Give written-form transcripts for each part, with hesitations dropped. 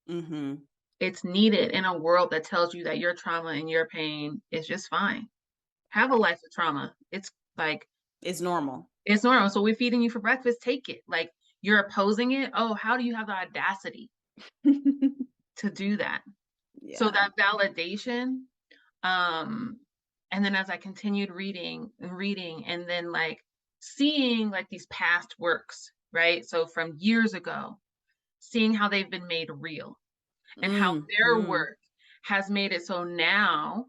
Mm-hmm. It's needed in a world that tells you that your trauma and your pain is just fine. Have a life of trauma. It's like, It's normal. it's normal. So we're feeding you for breakfast, take it. Like, you're opposing it. Oh, how do you have the audacity to do that? So Yeah. that validation, um, and then as I continued reading and reading, and then like seeing like these past works, right? So from years ago, seeing how they've been made real and how their Mm-hmm. work has made it so now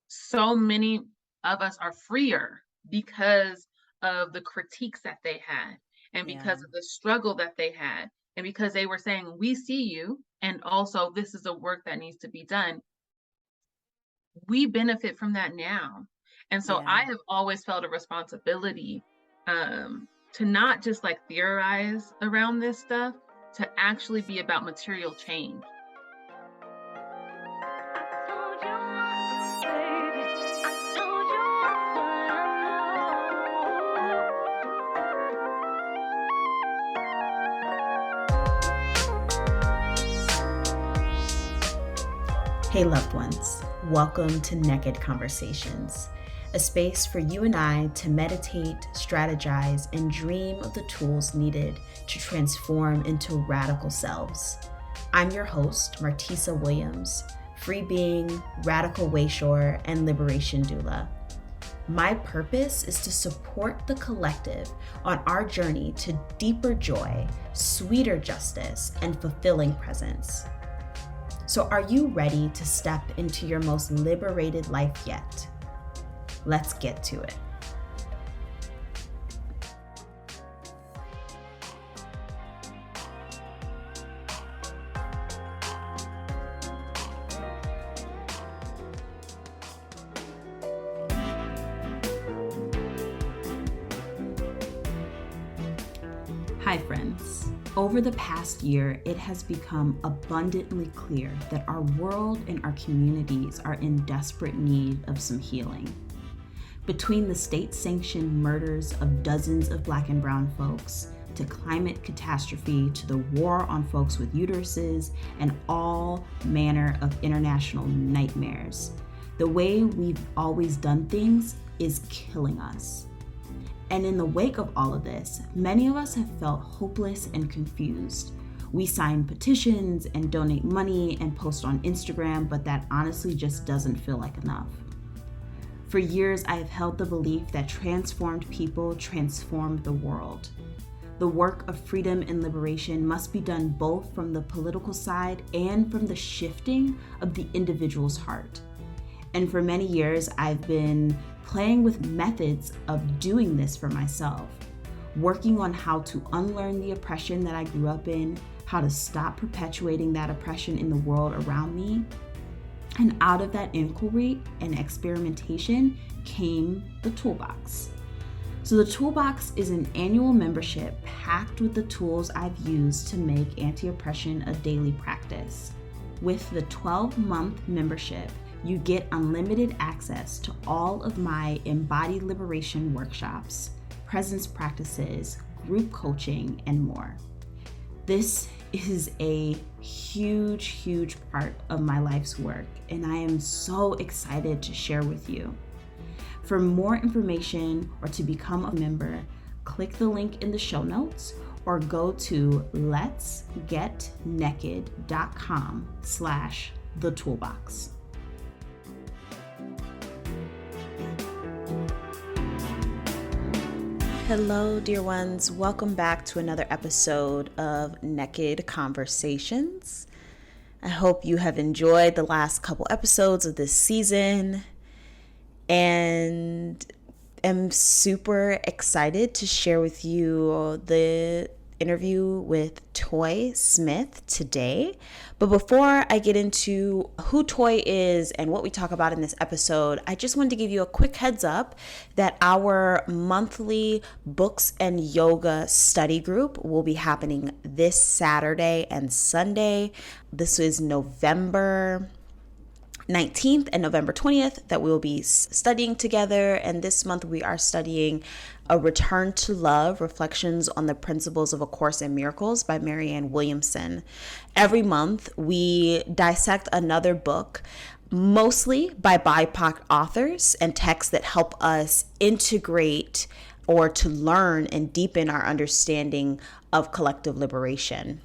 so many of us are freer because of the critiques that they had and because Yeah. of the struggle that they had and because they were saying, we see you, and also this is a work that needs to be done. We benefit from that now. And so Yeah. I have always felt a responsibility, to not just like theorize around this stuff, to actually be about material change. Hey, loved ones, welcome to NEKKID Conversations, a space for you and I to meditate, strategize, and dream of the tools needed to transform into radical selves. I'm your host, Martissa Williams, free being, radical wayshorer, and liberation doula. My purpose is to support the collective on our journey to deeper joy, sweeter justice, and fulfilling presence. So are you ready to step into your most liberated life yet? Let's get to it. Hi, friends. Over the past year, it has become abundantly clear that our world and our communities are in desperate need of some healing. Between the state-sanctioned murders of dozens of Black and brown folks, to climate catastrophe, to the war on folks with uteruses, and all manner of international nightmares, the way we've always done things is killing us. And in the wake of all of this, many of us have felt hopeless and confused. We sign petitions and donate money and post on Instagram, but that honestly just doesn't feel like enough. For years, I have held the belief that transformed people transform the world. The work of freedom and liberation must be done both from the political side and from the shifting of the individual's heart. And for many years, I've been playing with methods of doing this for myself, working on how to unlearn the oppression that I grew up in, how to stop perpetuating that oppression in the world around me. And out of that inquiry and experimentation came the Toolbox. So the Toolbox is an annual membership packed with the tools I've used to make anti-oppression a daily practice. With the 12-month membership, you get unlimited access to all of my embodied liberation workshops, presence practices, group coaching, and more. This is a huge, huge part of my life's work, and I am so excited to share with you. For more information or to become a member, click the link in the show notes or go to letsgetnekkid.com/thetoolbox. Hello, dear ones. Welcome back to another episode of NEKKID Conversations. I hope you have enjoyed the last couple episodes of this season and am super excited to share with you the interview with Toy Smith today. But before I get into who Toy is and what we talk about in this episode, I just wanted to give you a quick heads up that our monthly books and yoga study group will be happening this Saturday and Sunday. This is November 19th and November 20th that we will be studying together. And this month we are studying A Return to Love, Reflections on the Principles of A Course in Miracles by Marianne Williamson. Every month we dissect another book, mostly by BIPOC authors, and texts that help us integrate or to learn and deepen our understanding of collective liberation.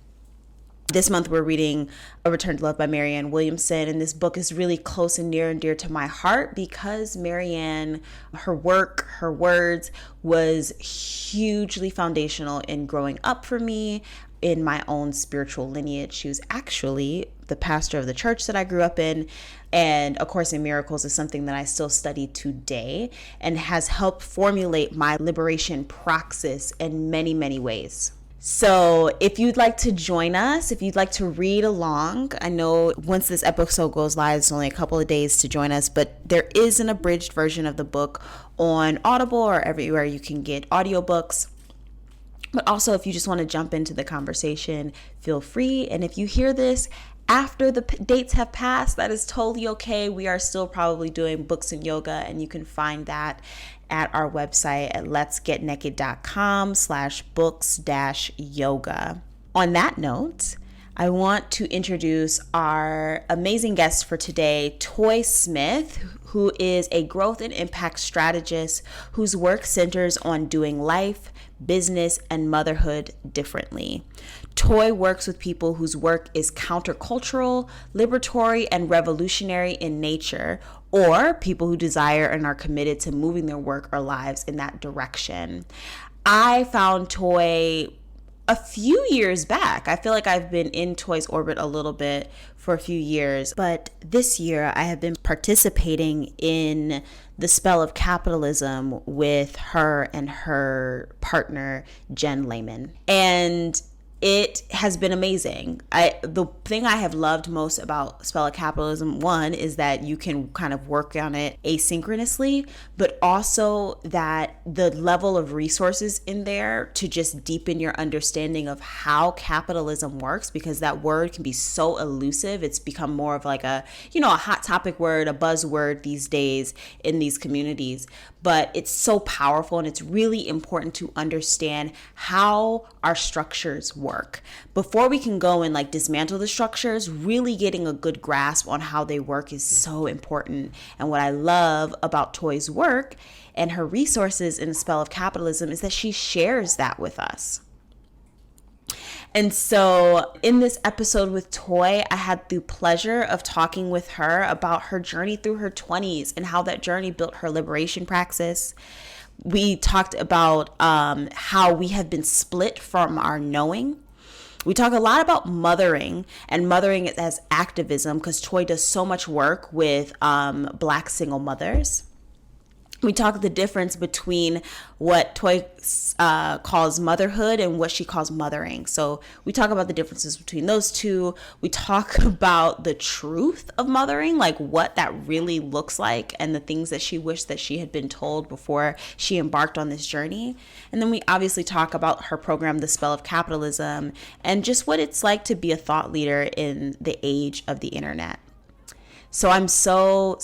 This month we're reading A Return to Love by Marianne Williamson, and this book is really close and near and dear to my heart because Marianne, her work, her words was hugely foundational in growing up for me in my own spiritual lineage. She was actually the pastor of the church that I grew up in, and A Course in Miracles is something that I still study today and has helped formulate my liberation praxis in many, many ways. So if you'd like to join us, if you'd like to read along, I know once this episode goes live, it's only a couple of days to join us, but there is an abridged version of the book on Audible or everywhere you can get audiobooks. But also, if you just want to jump into the conversation, feel free. And if you hear this after the dates have passed, that is totally okay. We are still probably doing books and yoga, and you can find that at our website at letsgetnekkid.com/books-yoga. On that note, I want to introduce our amazing guest for today, Toy Smith, who is a growth and impact strategist whose work centers on doing life, business, and motherhood differently. Toy works with people whose work is countercultural, liberatory, and revolutionary in nature, or people who desire and are committed to moving their work or lives in that direction. I found Toy a few years back. I feel like I've been in Toy's orbit a little bit for a few years, but this year I have been participating in the Spell of Capitalism with her and her partner, Jen Lehman. And it has been amazing. The thing I have loved most about Spell of Capitalism, one, is that you can kind of work on it asynchronously, but also that the level of resources in there to just deepen your understanding of how capitalism works, because that word can be so elusive. It's become more of like a hot topic word, a buzzword these days in these communities. But it's so powerful, and it's really important to understand how our structures work. Before we can go and dismantle the structures, really getting a good grasp on how they work is so important. And what I love about Toy's work and her resources in the Spell of Capitalism is that she shares that with us. And so in this episode with Toy, I had the pleasure of talking with her about her journey through her 20s and how that journey built her liberation praxis. We talked about how we have been split from our knowing. We talk a lot about mothering and mothering as activism, because Toy does so much work with Black single mothers. We talk the difference between what Toy calls motherhood and what she calls mothering. So we talk about the differences between those two. We talk about the truth of mothering, like what that really looks like, and the things that she wished that she had been told before she embarked on this journey. And then we obviously talk about her program, The Spell of Capitalism, and just what it's like to be a thought leader in the age of the internet. So I'm so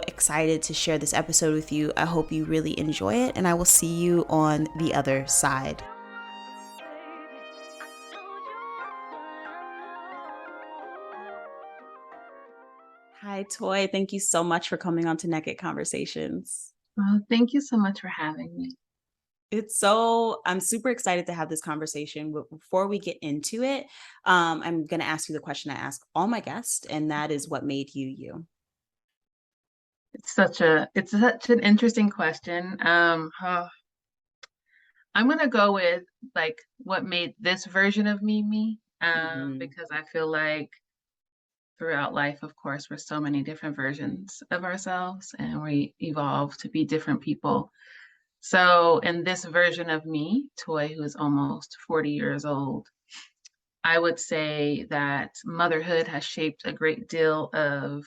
excited to share this episode with you. I hope you really enjoy it, and I will see you on the other side. Hi, Toy. Thank you so much for coming on to NEKKID Conversations. Well, thank you so much for having me. I'm super excited to have this conversation. But before we get into it, I'm going to ask you the question I ask all my guests, and that is, what made you you? It's such an interesting question. I'm going to go with what made this version of me, because I feel like throughout life, of course, we're so many different versions of ourselves, and we evolve to be different people. So in this version of me, Toy, who is almost 40 years old, I would say that motherhood has shaped a great deal of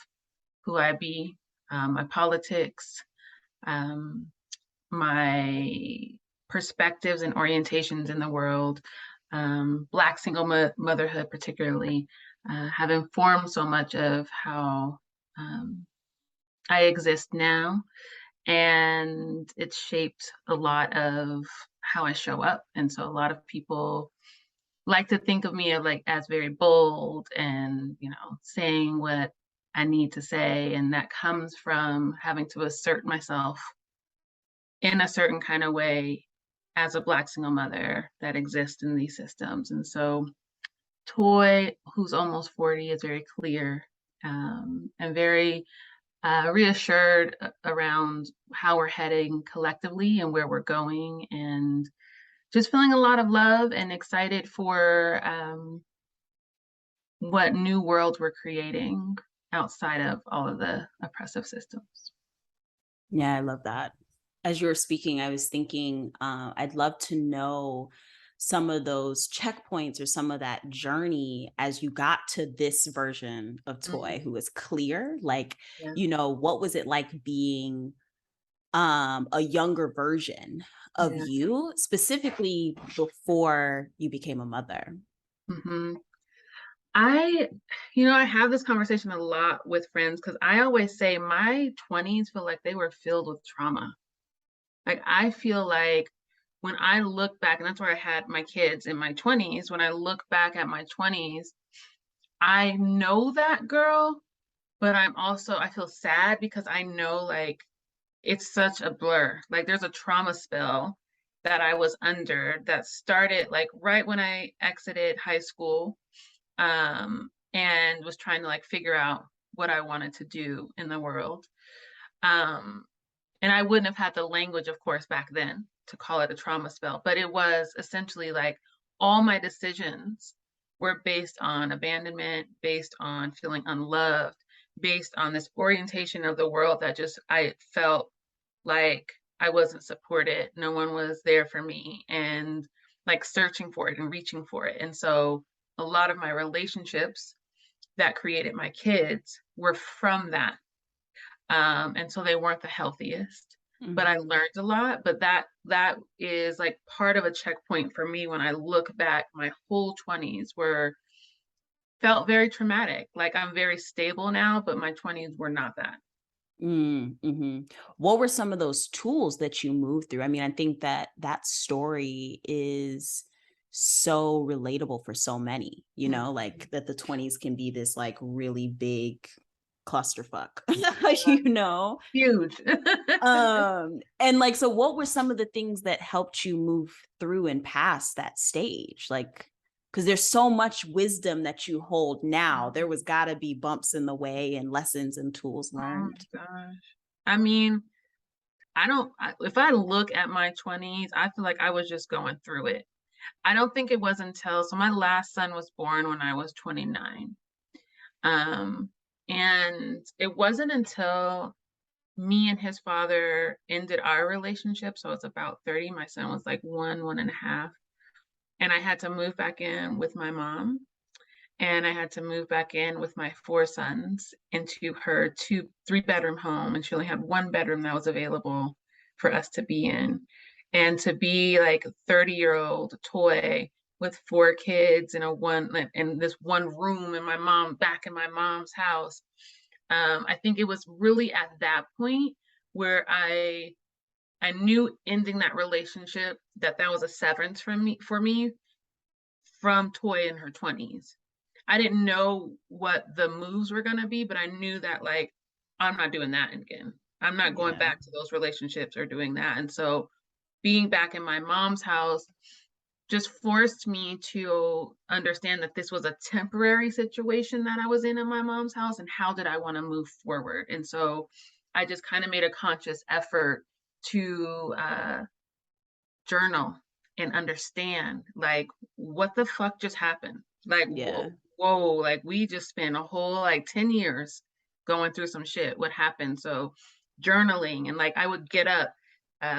who I be, my politics, my perspectives and orientations in the world. Black single motherhood particularly have informed so much of how I exist now, and it's shaped a lot of how I show up. And so a lot of people like to think of me of like as very bold and, saying what I need to say. And that comes from having to assert myself in a certain kind of way as a Black single mother that exists in these systems. And so Toy, who's almost 40, is very clear, and very reassured around how we're heading collectively and where we're going, and just feeling a lot of love and excited for what new world we're creating outside of all of the oppressive systems. Yeah, I love that. As you were speaking, I was thinking, I'd love to know some of those checkpoints or some of that journey as you got to this version of Toy Mhm. who was clear. Like, Yeah, what was it like being a younger version of yeah. you, specifically before you became a mother? hmm I, I have this conversation a lot with friends because I always say my 20s feel like they were filled with trauma. Like, I feel like when I look back, and that's where I had my kids in my 20s, when I look back at my 20s, I know that girl, but I feel sad because I know like it's such a blur. Like, there's a trauma spell that I was under that started like right when I exited high school, and was trying to like figure out what I wanted to do in the world. Um, and I wouldn't have had the language, of course, back then to call it a trauma spell, but it was essentially like all my decisions were based on abandonment, based on feeling unloved, based on this orientation of the world that just I felt like I wasn't supported. No one was there for me, and like searching for it and reaching for it. And so a lot of my relationships that created my kids were from that, and so they weren't the healthiest. But Mhm. I learned a lot. But that is like part of a checkpoint for me when I look back. My whole 20s were felt very traumatic. Like, I'm very stable now, but my 20s were not that. Mhm. What were some of those tools that you moved through? I mean, I think that that story is so relatable for so many, like Mhm. that the 20s can be this like really big clusterfuck, Yeah, you know? huge. And like, so what were some of the things that helped you move through and past that stage? Like, because there's so much wisdom that you hold now. There was got to be bumps in the way and lessons and tools Oh learned. my gosh. I mean, if I look at my 20s, I feel like I was just going through it. I don't think it was until, so my last son was born when I was 29. Um, and it wasn't until me and his father ended our relationship. So it's about 30. My son was like 1.5. And I had to move back in with my mom. And I had to move back in with my four sons into her 3-bedroom home. And she only had one bedroom that was available for us to be in. And to be like a 30-year-old toy with four kids in in this one room in back in my mom's house. I think it was really at that point where I knew ending that relationship, that was a severance for me from Toy in her 20s. I didn't know what the moves were gonna be, but I knew that like I'm not doing that again. I'm not going Yeah. back to those relationships or doing that. And so being back in my mom's house just forced me to understand that this was a temporary situation that I was in my mom's house, and how did I want to move forward. And so I just kind of made a conscious effort to journal and understand like what the fuck just happened. Like, Yeah. whoa, like we just spent a whole like 10 years going through some shit. What happened? So journaling, and like I would get up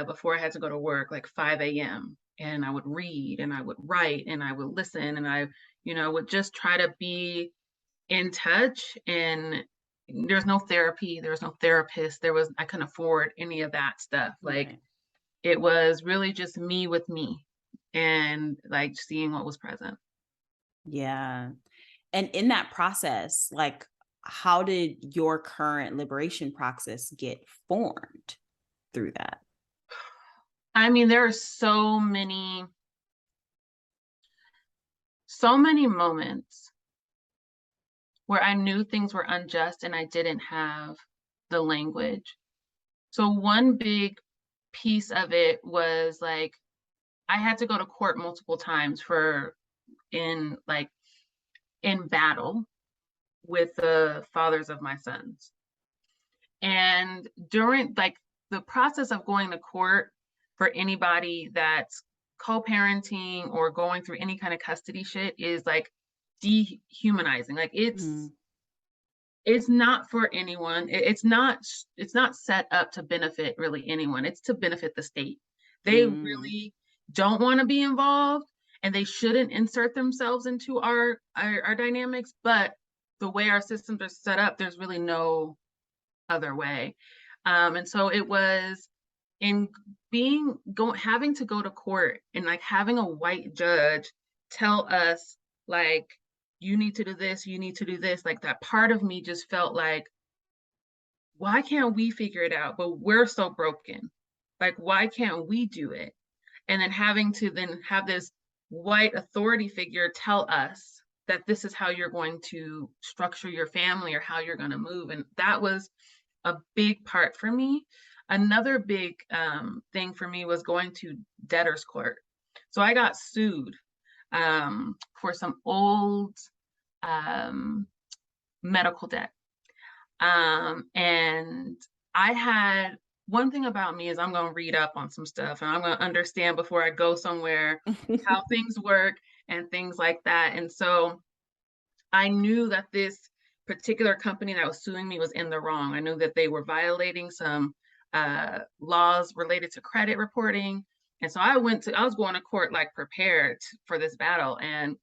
before I had to go to work like 5 a.m. and I would read and I would write and I would listen, and I, would just try to be in touch. And there's no therapy, there was no therapist, I couldn't afford any of that stuff. Like, Right. it was really just me with me, and like seeing what was present. Yeah. And in that process, like, how did your current liberation praxis get formed through that? I mean, there are so many moments where I knew things were unjust and I didn't have the language. So one big piece of it was like I had to go to court multiple times for in like in battle with the fathers of my sons. And during like the process of going to court for anybody that's co-parenting or going through any kind of custody shit is like dehumanizing. Like Mm, it's not for anyone. It's not set up to benefit really anyone. It's to benefit the state. They mm, really don't want to be involved and they shouldn't insert themselves into our dynamics, but the way our systems are set up, there's really no other way. And so it was in having to go to court and like having a white judge tell us like you need to do this, you need to do this, like that part of me just felt like why can't we figure it out? But we're so broken. Like why can't we do it? And then having to then have this white authority figure tell us that this is how you're going to structure your family or how you're going to move. And that was a big part for me. Another big thing for me was going to debtor's court. So I got sued for some old um, medical debt. And I had one thing about me is I'm going to read up on some stuff and I'm going to understand before I go somewhere how things work and things like that. And so I knew that this particular company that was suing me was in the wrong. I knew that they were violating some laws related to credit reporting. And so I was going to court like prepared for this battle. And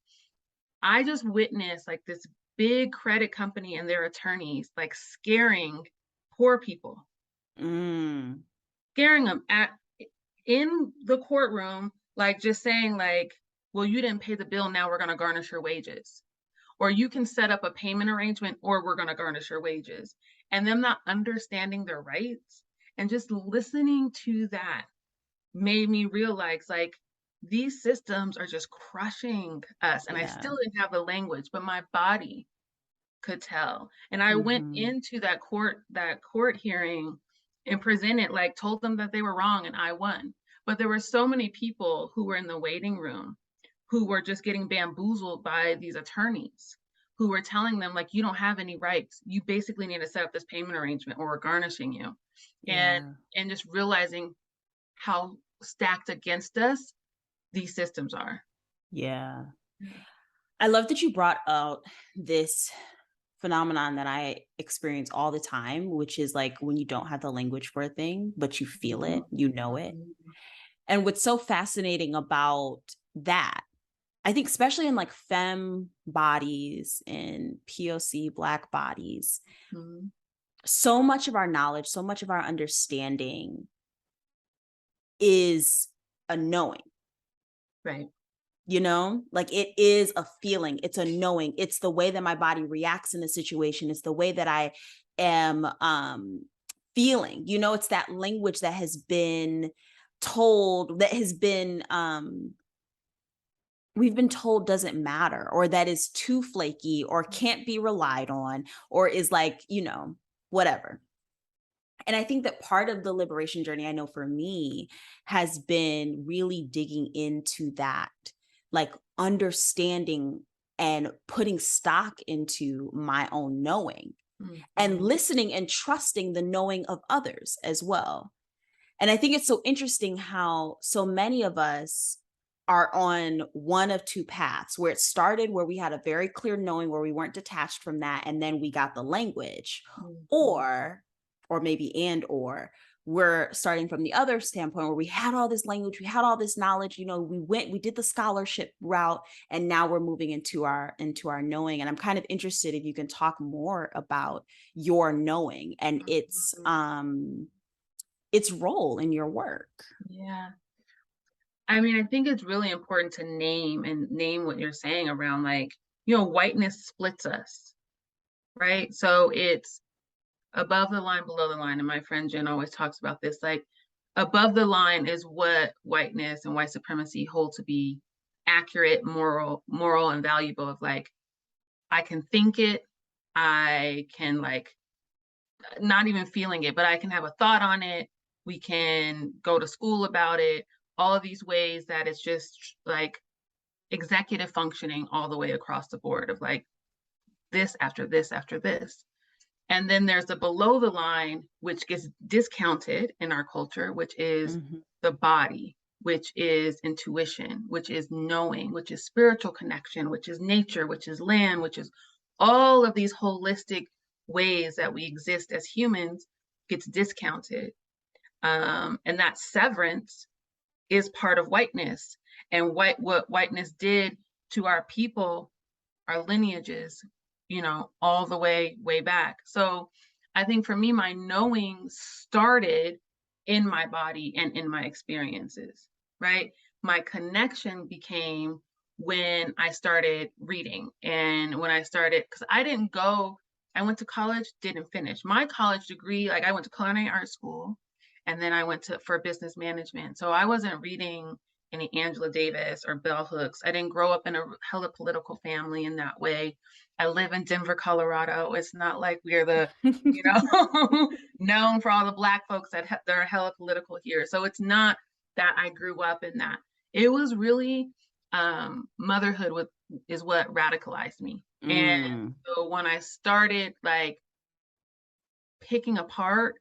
I just witnessed like this big credit company and their attorneys like scaring poor people, mm. scaring them in the courtroom, like just saying like, well, you didn't pay the bill, now we're going to garnish your wages. Or you can set up a payment arrangement or we're going to garnish your wages. And them not understanding their rights and just listening to that made me realize like these systems are just crushing us. And I Yeah. still didn't have the language, but my body could tell. And I went Hmm. into that court hearing and presented, like told them that they were wrong and I won. But there were so many people who were in the waiting room who were just getting bamboozled by these attorneys who were telling them like you don't have any rights. You basically need to set up this payment arrangement or we're garnishing you. And Yeah. and just realizing how stacked against us these systems are. Yeah. I love that you brought out this phenomenon that I experience all the time, which is like when you don't have the language for a thing, but you feel it, you know it. And what's so fascinating about that, I think, especially in like femme bodies and POC Black bodies, Mhm. so much of our knowledge, so much of our understanding is a knowing. Right. You know, like it is a feeling, it's a knowing, it's the way that my body reacts in a situation, it's the way that I am feeling, you know, it's that language that has been told, that has been we've been told doesn't matter, or that is too flaky or can't be relied on, or is like, you know, whatever. And I think that part of the liberation journey, I know for me, has been really digging into that, like understanding and putting stock into my own knowing and Mhm. listening and trusting the knowing of others as well. And I think it's so interesting how so many of us are on one of two paths, where it started where we had a very clear knowing where we weren't detached from that, and then we got the language, Mhm. or maybe and or we're starting from the other standpoint where we had all this language, we had all this knowledge, you know, we did the scholarship route, and now we're moving into our knowing. And I'm kind of interested if you can talk more about your knowing and Mhm. its role in your work. Yeah. I mean, I think it's really important to name what you're saying around like, whiteness splits us. right? So it's above the line, below the line. And my friend Jen always talks about this, like above the line is what whiteness and white supremacy hold to be accurate, moral and valuable, of like, I can think it, I can like not even feeling it, but I can have a thought on it. We can go to school about it. All of these ways that it's just like executive functioning all the way across the board of like this after this after this. And then there's the below the line, which gets discounted in our culture, which is Mm-hmm. the body, which is intuition, which is knowing, which is spiritual connection, which is nature, which is land, which is all of these holistic ways that we exist as humans gets discounted. And that severance is part of whiteness. And what whiteness did to our people, our lineages, all the way back. So I think for me, my knowing started in my body and in my experiences, right? My connection became when I started reading and when I started, because I went to college, didn't finish. My college degree, like I went to culinary art school and then I went for business management. So I wasn't reading any Angela Davis or bell hooks. I didn't grow up in a hella political family in that way. I live in Denver, Colorado. It's not like we're the, known for all the Black folks that are hella political here. So it's not that I grew up in that. It was really motherhood is what radicalized me. And so when I started like picking apart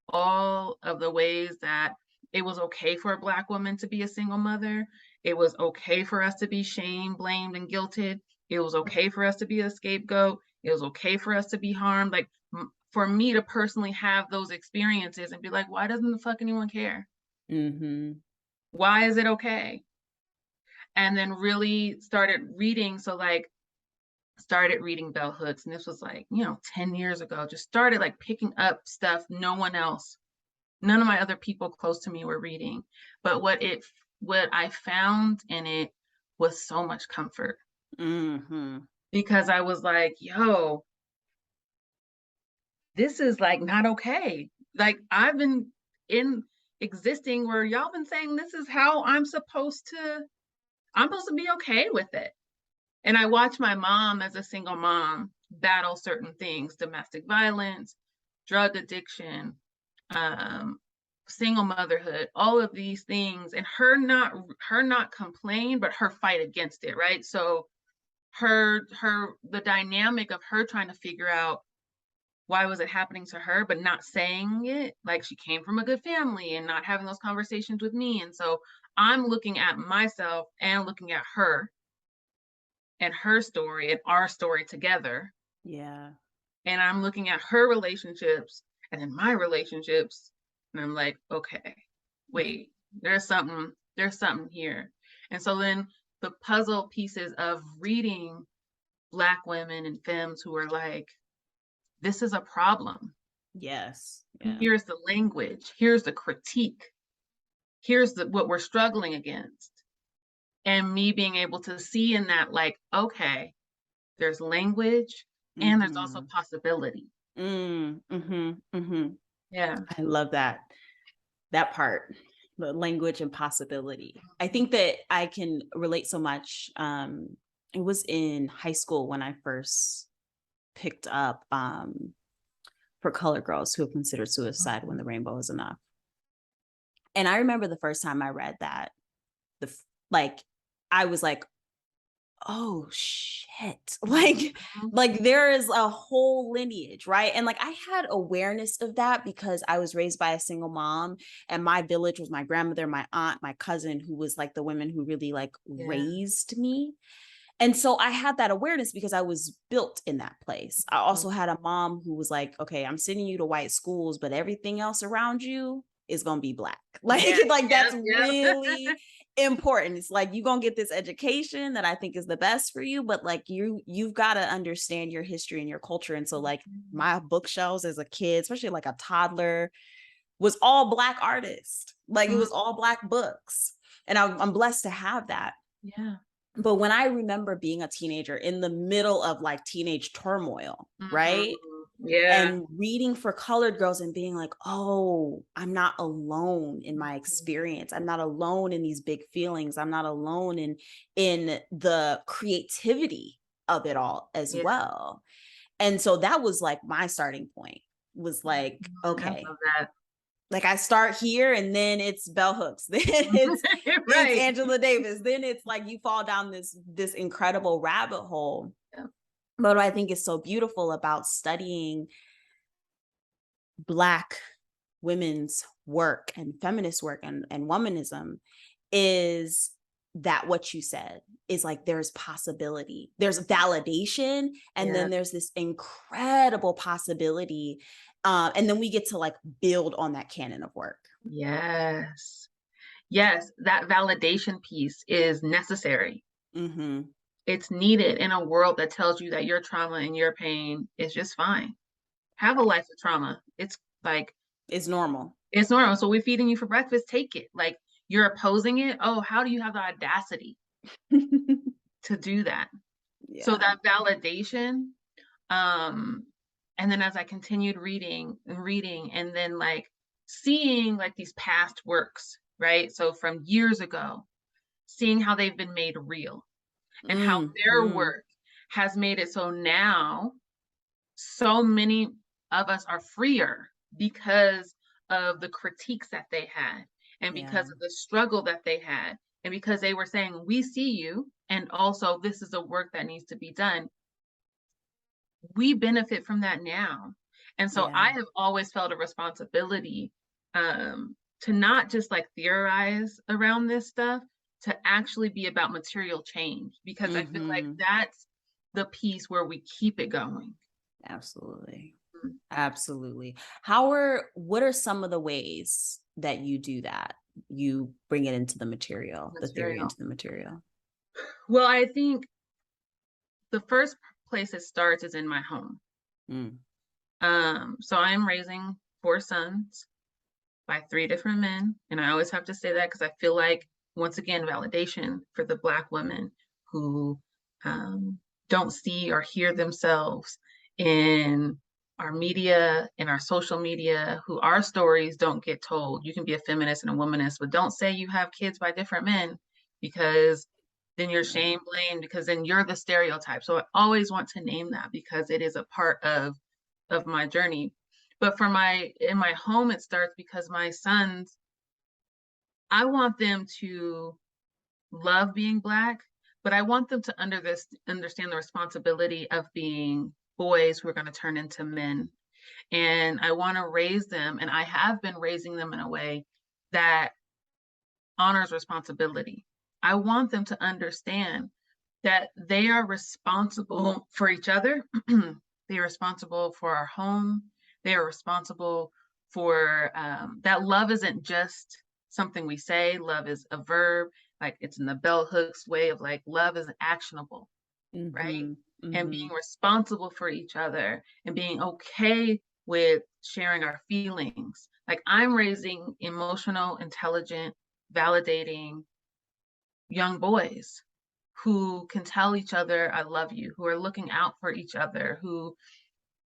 all of the ways that it was okay for a Black woman to be a single mother. It was okay for us to be shamed, blamed, and guilted. It was okay for us to be a scapegoat. It was okay for us to be harmed. Like for me to personally have those experiences and be like, why doesn't the fuck anyone care? Mm-hmm. Why is it okay? And then really started reading. So like started reading bell hooks, and this was like 10 years ago. Just started like picking up stuff none of my other people close to me were reading, but what I found in it was so much comfort. Mm-hmm. Because I was like, yo, this is like not okay. Like I've been in existing where y'all been saying this is how I'm supposed to be okay with it. And I watched my mom as a single mom battle certain things, domestic violence, drug addiction, single motherhood, all of these things, and her not complain, but her fight against it, right? So the dynamic of her trying to figure out why was it happening to her, but not saying it, like she came from a good family and not having those conversations with me. And so I'm looking at myself and looking at her and her story and our story together. Yeah. And I'm looking at her relationships and then my relationships. And I'm like, okay, wait, there's something here. And so then the puzzle pieces of reading Black women and femmes who are like, this is a problem. Yes. Yeah. Here's the language. Here's the critique. Here's what we're struggling against. And me being able to see in that, like, okay, there's language and there's also possibility. Mm-hmm. Mm-hmm. Yeah. I love that part, the language and possibility. I think that I can relate so much. It was in high school when I first picked up For Color Girls Who Have Considered Suicide When the Rainbow Is Enough. And I remember the first time I read that, I was like, oh shit, like there is a whole lineage, right? And like I had awareness of that because I was raised by a single mom, and my village was my grandmother, my aunt, my cousin, who was like the women who really like raised me. And so I had that awareness because I was built in that place. I also had a mom who was like, okay, I'm sending you to white schools, but everything else around you is going to be Black. That's really important. It's like, you're going to get this education that I think is the best for you, but like you've got to understand your history and your culture. And so like my bookshelves as a kid, especially like a toddler, was all Black artists. Like it was all Black books. And I'm blessed to have that. Yeah. But when I remember being a teenager in the middle of like teenage turmoil, Mhm. right? Yeah. And reading for colored girls and being like, oh, I'm not alone in my Mhm. experience. I'm not alone in these big feelings. I'm not alone in the creativity of it all as Yeah. well. And so that was like my starting point, was like, Mhm. I okay, love that. like I start here and then it's bell hooks, then it's Right. Angela Davis, then it's like you fall down this incredible rabbit hole. Yeah. But what I think is so beautiful about studying Black women's work and feminist work and womanism is that what you said is like there's possibility, there's validation, and Yeah. then there's this incredible possibility. And then we get to like build on that canon of work. Yes. Yes, that validation piece is necessary. Mm-hmm. It's needed in a world that tells you that your trauma and your pain is just fine. Have a life of trauma. It's like, It's normal. it's normal. So we're feeding you for breakfast, take it. Like, you're opposing it. Oh, how do you have the audacity to do that? So Yeah. that validation, um, and then as I continued reading and reading, and then like seeing like these past works, right? So from years ago, seeing how they've been made real and how their Mm-hmm. work has made it so now so many of us are freer because of the critiques that they had and Yeah. because of the struggle that they had and because they were saying we see you and also this is a work that needs to be done. We benefit from that now. And so Yeah. I have always felt a responsibility to not just like theorize around this stuff, to actually be about material change, because I feel like Mm-hmm. that's the piece where we keep it going. Absolutely. Mm. Absolutely. What are some of the ways that you do that? You bring it into the material, the theory Material. into the material. Well, I think the first place it starts is in my home. Mm. So I am raising 4 sons by 3 different men. And I always have to say that because I feel like, once again, validation for the Black women who um, don't see or hear themselves in our media, in our social media, who our stories don't get told. You can be a feminist and a womanist, but don't say you have kids by different men, because then you're Right. shame blamed, because then you're the stereotype. So I always want to name that because it is a part of my journey. But for my in my home, it starts because my sons, I want them to love being Black, but I want them to understand the responsibility of being boys who are going to turn into men. And I want to raise them, and I have been raising them in a way that honors responsibility. I want them to understand that they are responsible for each other. They are responsible for our home. They are responsible for that. Love isn't just something we say. Love is a verb. Like, it's in the bell hooks way of like, love is actionable, right? Mm-hmm. And Mm-hmm. being responsible for each other and being okay with sharing our feelings. Like, I'm raising emotional, intelligent, validating young boys who can tell each other I love you, who are looking out for each other, who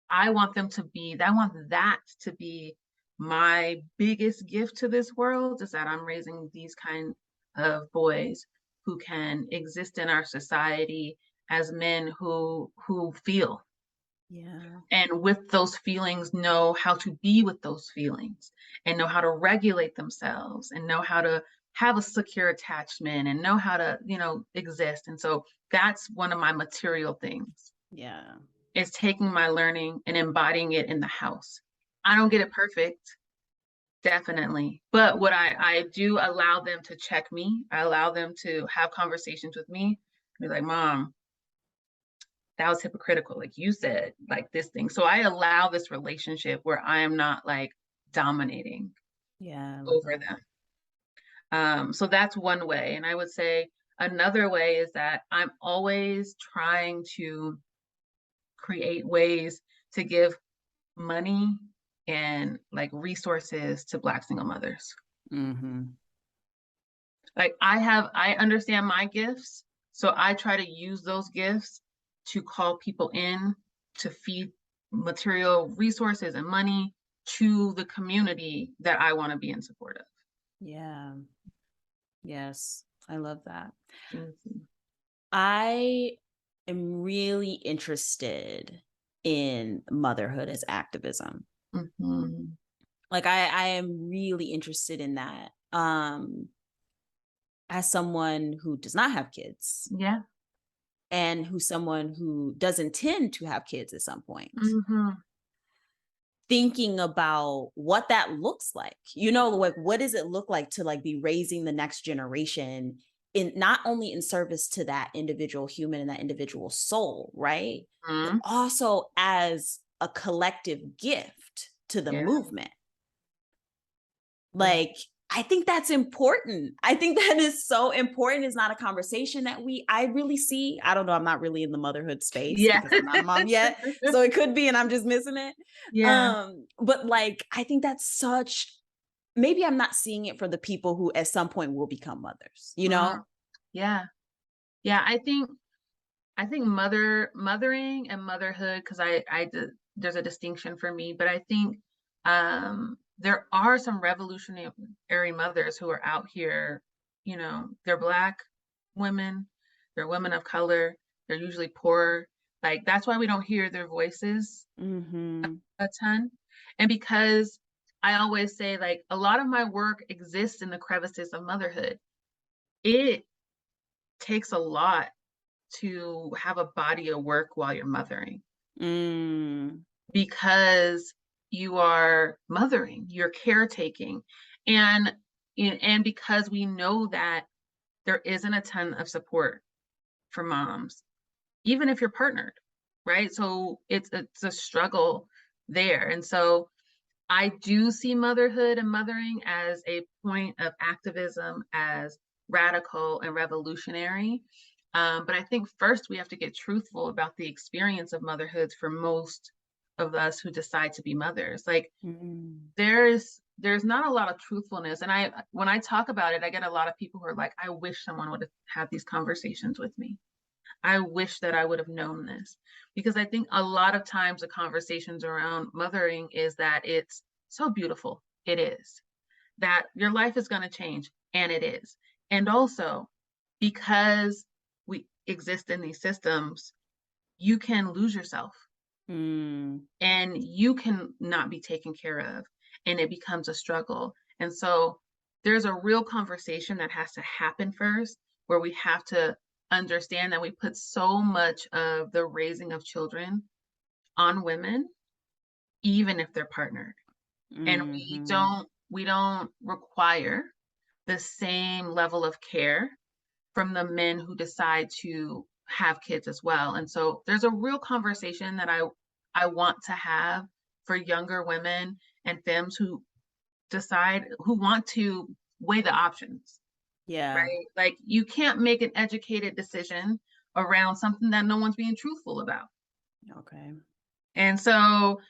I want them to be, I want that to be my biggest gift to this world, is that I'm raising these kind of boys who can exist in our society as men who feel, Yeah. and with those feelings know how to be with those feelings and know how to regulate themselves and know how to have a secure attachment and know how to, exist. And so that's one of my material things, Yeah. is taking my learning and embodying it in the house. I don't get it perfect, definitely. But what I do allow them to check me. I allow them to have conversations with me, be like, Mom, that was hypocritical. Like, you said like this thing. So I allow this relationship where I am not like dominating Yeah. I love over that. them. So that's one way. And I would say another way is that I'm always trying to create ways to give money and like resources to Black single mothers. Mm-hmm. Like, I understand my gifts. So I try to use those gifts to call people in to feed material resources and money to the community that I want to be in support of. Yeah. Yes. I love that. Mhm. I am really interested in motherhood as activism. Mhm. Like I am really interested in that. As someone who does not have kids Yeah. and who's someone who does intend to have kids at some point, Mhm. thinking about what that looks like, like what does it look like to like be raising the next generation in not only in service to that individual human and that individual soul, right? But Mhm. also as a collective gift to the Yeah. movement. Yeah. Like, I think that's important. I think that is so important. It's not a conversation that I really see. I don't know. I'm not really in the motherhood space Yeah. because I'm not a mom yet. So it could be, and I'm just missing it. Yeah. But like, I think that's maybe I'm not seeing it for the people who at some point will become mothers, you Mhm. know? Yeah. Yeah. I think mothering and motherhood, because there's a distinction for me, but I think there are some revolutionary mothers who are out here, they're Black women, they're women of color, they're usually poor. Like that's why we don't hear their voices Mm-hmm. a ton. And because I always say like a lot of my work exists in the crevices of motherhood. It takes a lot to have a body of work while you're mothering Mm. because you are mothering, you're caretaking. And and because we know that there isn't a ton of support for moms, even if you're partnered, right? So it's a struggle there. And so I do see motherhood and mothering as a point of activism, as radical and revolutionary. But I think first we have to get truthful about the experience of motherhood for most of us who decide to be mothers. Like Mm. there's not a lot of truthfulness. And when I talk about it, I get a lot of people who are like, I wish someone would have had these conversations with me. I wish that I would have known this because I think a lot of times the conversations around mothering is that it's so beautiful. It is that your life is going to change, and it is. And also, because we exist in these systems, you can lose yourself Mm. and you can not be taken care of, and it becomes a struggle. And so, there's a real conversation that has to happen first where we have to understand that we put so much of the raising of children on women, even if they're partnered. And Mm-hmm. we don't require the same level of care from the men who decide to have kids as well. And so there's a real conversation that I want to have for younger women and femmes who want to weigh the options, Yeah. right? Like you can't make an educated decision around something that no one's being truthful about. Okay. And so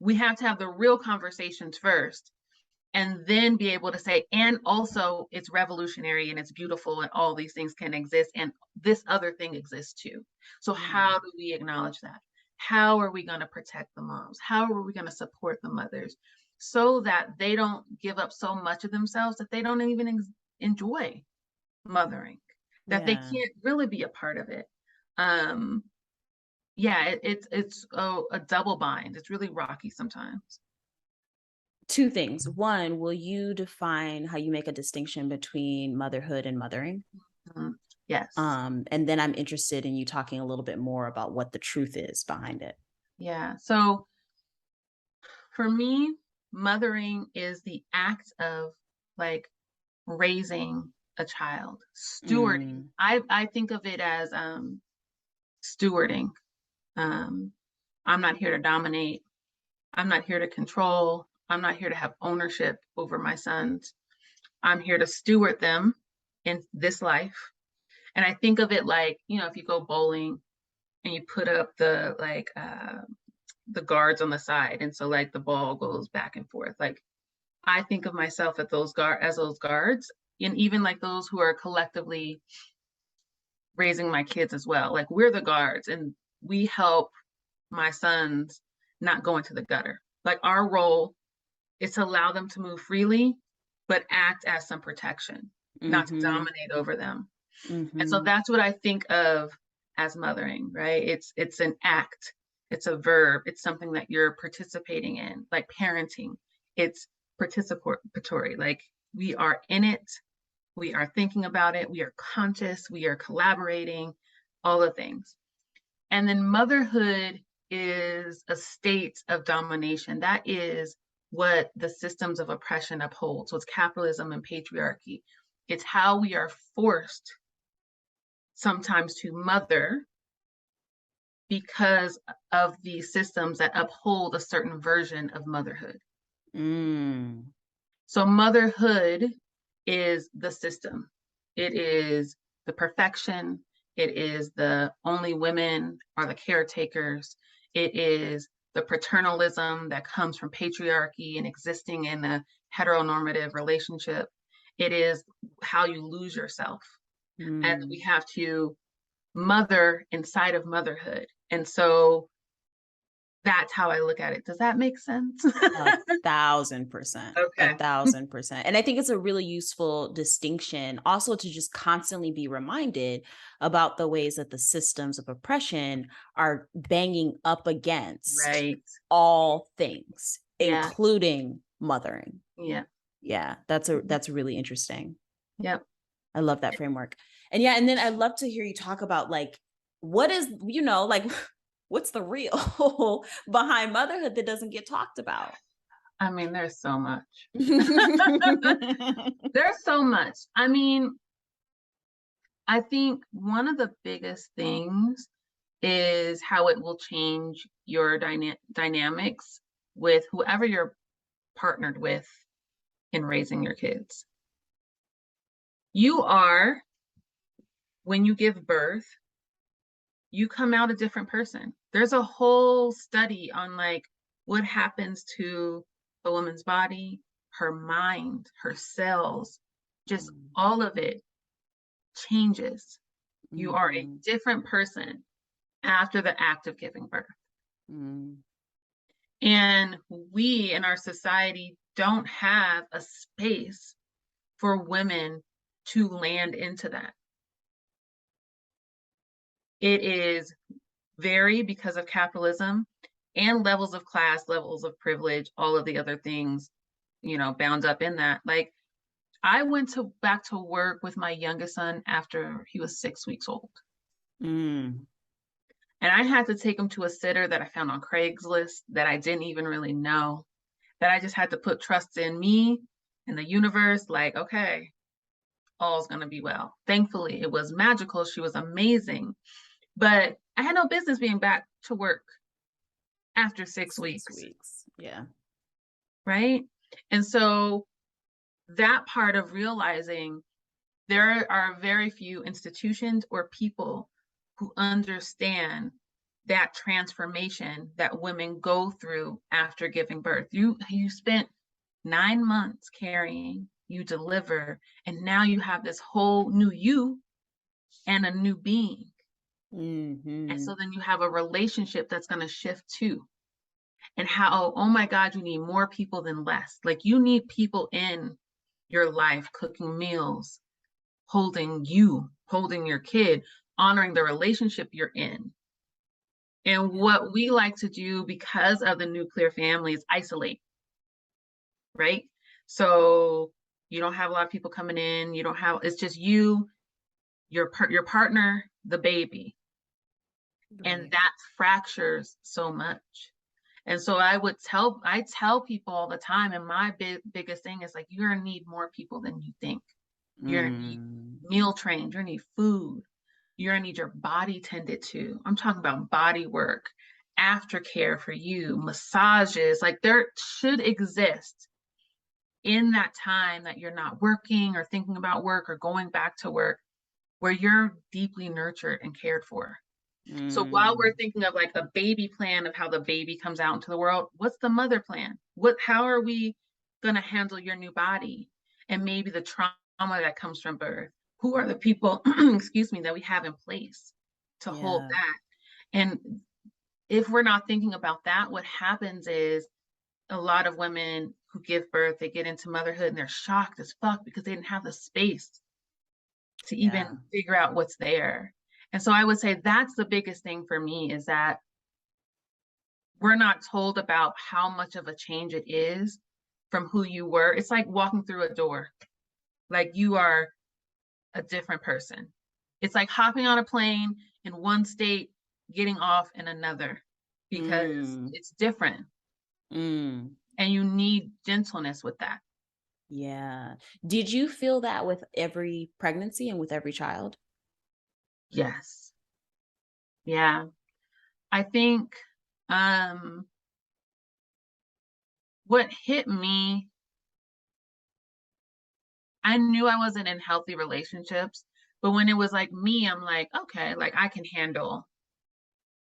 we have to have the real conversations first and then be able to say, and also it's revolutionary and it's beautiful and all these things can exist and this other thing exists too. So Yeah. how do we acknowledge that? How are we going to protect the moms? How are we going to support the mothers so that they don't give up so much of themselves that they don't even enjoy mothering, that they Yeah. can't really be a part of it? um yeah, it's a double bind. It's really rocky sometimes. Two things. One, will you define how you make a distinction between motherhood and mothering? Mhm. Yes. And then I'm interested in you talking a little bit more about what the truth is behind it. Yeah. So for me, mothering is the act of like raising a child, stewarding. Mm, I think of it as stewarding. Um, I'm not here to dominate. I'm not here to control. I'm not here to have ownership over my sons. I'm here to steward them in this life. And I think of it like, if you go bowling and you put up the guards on the side, and so like the ball goes back and forth. Like I think of myself as those guards, and even like those who are collectively raising my kids as well. Like, we're the guards, and we help my sons not go into the gutter. Like, our role is to allow them to move freely, but act as some protection, not to Mm-hmm. dominate over them. And so Mm-hmm. that's what I think of as mothering, right? It's an act, it's a verb, it's something that you're participating in, like parenting. It's participatory, like we are in it, we are thinking about it, we are conscious, we are collaborating, all the things. And then motherhood is a state of domination. That is what the systems of oppression uphold. So it's capitalism and patriarchy. It's how we are forced sometimes to mother because of the systems that uphold a certain version of motherhood. Mm. So motherhood is the system. It is the perfection. It is the only women are the caretakers. It is the paternalism that comes from patriarchy and existing in a heteronormative relationship. It is how you lose yourself. And we Mm. have to mother inside of motherhood. And so that's how I look at it. Does that make sense? 1,000%. Okay. 1,000%. And I think it's a really useful distinction also to just constantly be reminded about the ways that the systems of oppression are banging up against Right. all things, Yeah. including mothering. Yeah. Yeah, that's really interesting. Yep. I love that framework. And yeah, and then I'd love to hear you talk about like what is, like what's the real behind motherhood that doesn't get talked about? I mean, there's so much. There's so much. I mean, I think one of the biggest things is how it will change your dynamics with whoever you're partnered with in raising your kids. You are, when you give birth, you come out a different person. There's a whole study on like what happens to a woman's body, her mind, her cells, just all of it changes. You are a Mhm. different person after the act of giving birth. Mm. And we in our society don't have a space for women to land into that. It is very, because of capitalism and levels of class, levels of privilege, all of the other things, bound up in that. Like, I went back to work with my youngest son after he was 6 weeks old. Mm. And I had to take him to a sitter that I found on Craigslist that I didn't even really know, that I just had to put trust in me and the universe, like, okay, all's gonna be well. Thankfully, it was magical. She was amazing. But I had no business being back to work after 6 weeks, 6 weeks. Yeah. right? And so that part of realizing there are very few institutions or people who understand that transformation that women go through after giving birth. You spent 9 months carrying, you deliver, and now you have this whole new you and a new being. And Mm-hmm. so then you have a relationship that's going to shift too. And how, oh my God, you need more people than less. Like, you need people in your life cooking meals, holding you, holding your kid, honoring the relationship you're in. And Yeah. what we like to do because of the nuclear family is isolate, right? So you don't have a lot of people coming in. You don't have, it's just you, your partner, the baby. And Right. that fractures so much. And so I tell people all the time, and my biggest thing is like, you're gonna need more people than you think. You're gonna need Mm. meal trained, you're gonna need food, you're gonna need your body tended to. I'm talking about body work, aftercare for you, massages. Like, there should exist in that time that you're not working or thinking about work or going back to work, where you're deeply nurtured and cared for. So while we're Mm. thinking of like a baby plan of how the baby comes out into the world, what's the mother plan? How are we going to handle your new body and maybe the trauma that comes from birth? who are the people, excuse me, that we have in place to hold Yeah. that. And if we're not thinking about that, what happens is a lot of women who give birth, they get into motherhood and they're shocked as fuck because they didn't have the space to Yeah. even figure out what's there. And so I would say that's the biggest thing for me, is that we're not told about how much of a change it is from who you were. It's like walking through a door. Like, you are a different person. It's like hopping on a plane in one state, getting off in another, because Mm. it's different Mm. and you need gentleness with that. Yeah. Did you feel that with every pregnancy and with every child? Yes. Yeah. I think um what hit me, I knew I wasn't in healthy relationships, but when it was like me, I'm like, okay, like I can handle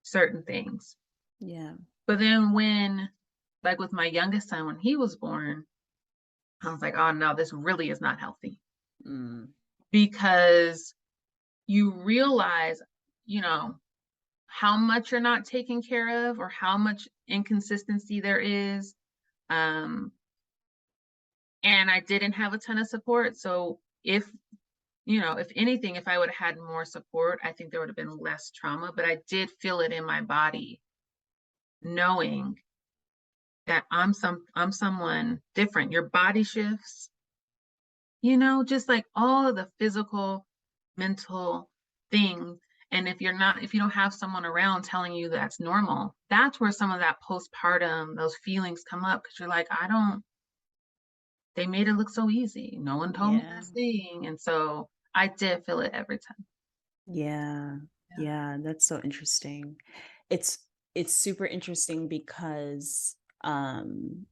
certain things. Yeah. But then when, like with my youngest son, when he was born, I was like, oh no, this really is not healthy, Mm. because you realize, you know, how much you're not taken care of or how much inconsistency there is. Um, and I didn't have a ton of support. So if, you know, if anything, if I would have had more support, I think there would have been less trauma. But I did feel it in my body, knowing that I'm someone different. Your body shifts, you know, just like all of the physical, mental things. And if you don't have someone around telling you that's normal, that's where some of that postpartum, those feelings come up, because you're like, I don't, they made it look so easy. No one told me Yeah. this thing. And so I did feel it every time. Yeah. Yeah. Yeah, that's so interesting. It's it's super interesting because I'm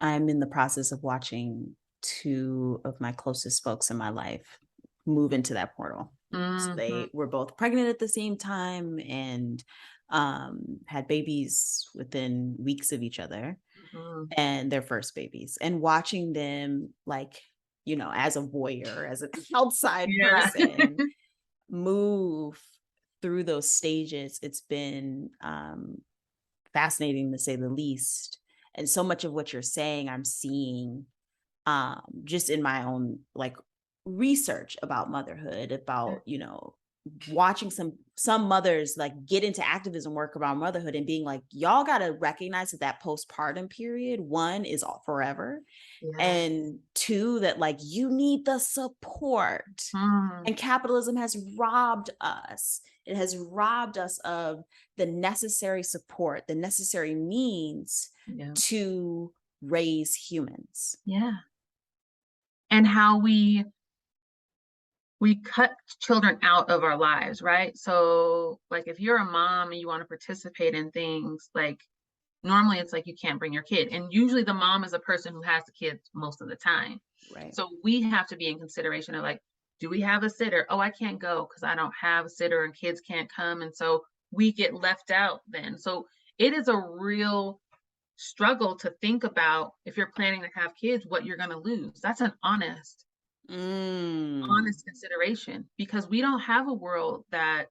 in the process of watching two of my closest folks in my life move into that portal. So Hmm. they were both pregnant at the same time and had babies within weeks of each other, Hmm. and their first babies. And watching them, like, as a voyeur, as an outside Yeah. person, move through those stages, it's been fascinating to say the least. And so much of what you're saying, I'm seeing just in my own like research about motherhood, about watching some mothers like get into activism work about motherhood and being like, y'all got to recognize that that postpartum period, one, is all forever, Yeah. and two, that like you need the support. Mm. And capitalism has robbed us. It has robbed us of the necessary support, the necessary means Yeah. to raise humans. Yeah. And how we cut children out of our lives, right? So like if you're a mom and you want to participate in things, like normally it's like you can't bring your kid. And usually the mom is a person who has the kids most of the time. Right. So we have to be in consideration of like, do we have a sitter? Oh, I can't go because I don't have a sitter and kids can't come. And so we get left out then. So it is a real struggle to think about, if you're planning to have kids, what you're going to lose. That's an Mm. honest consideration, because we don't have a world that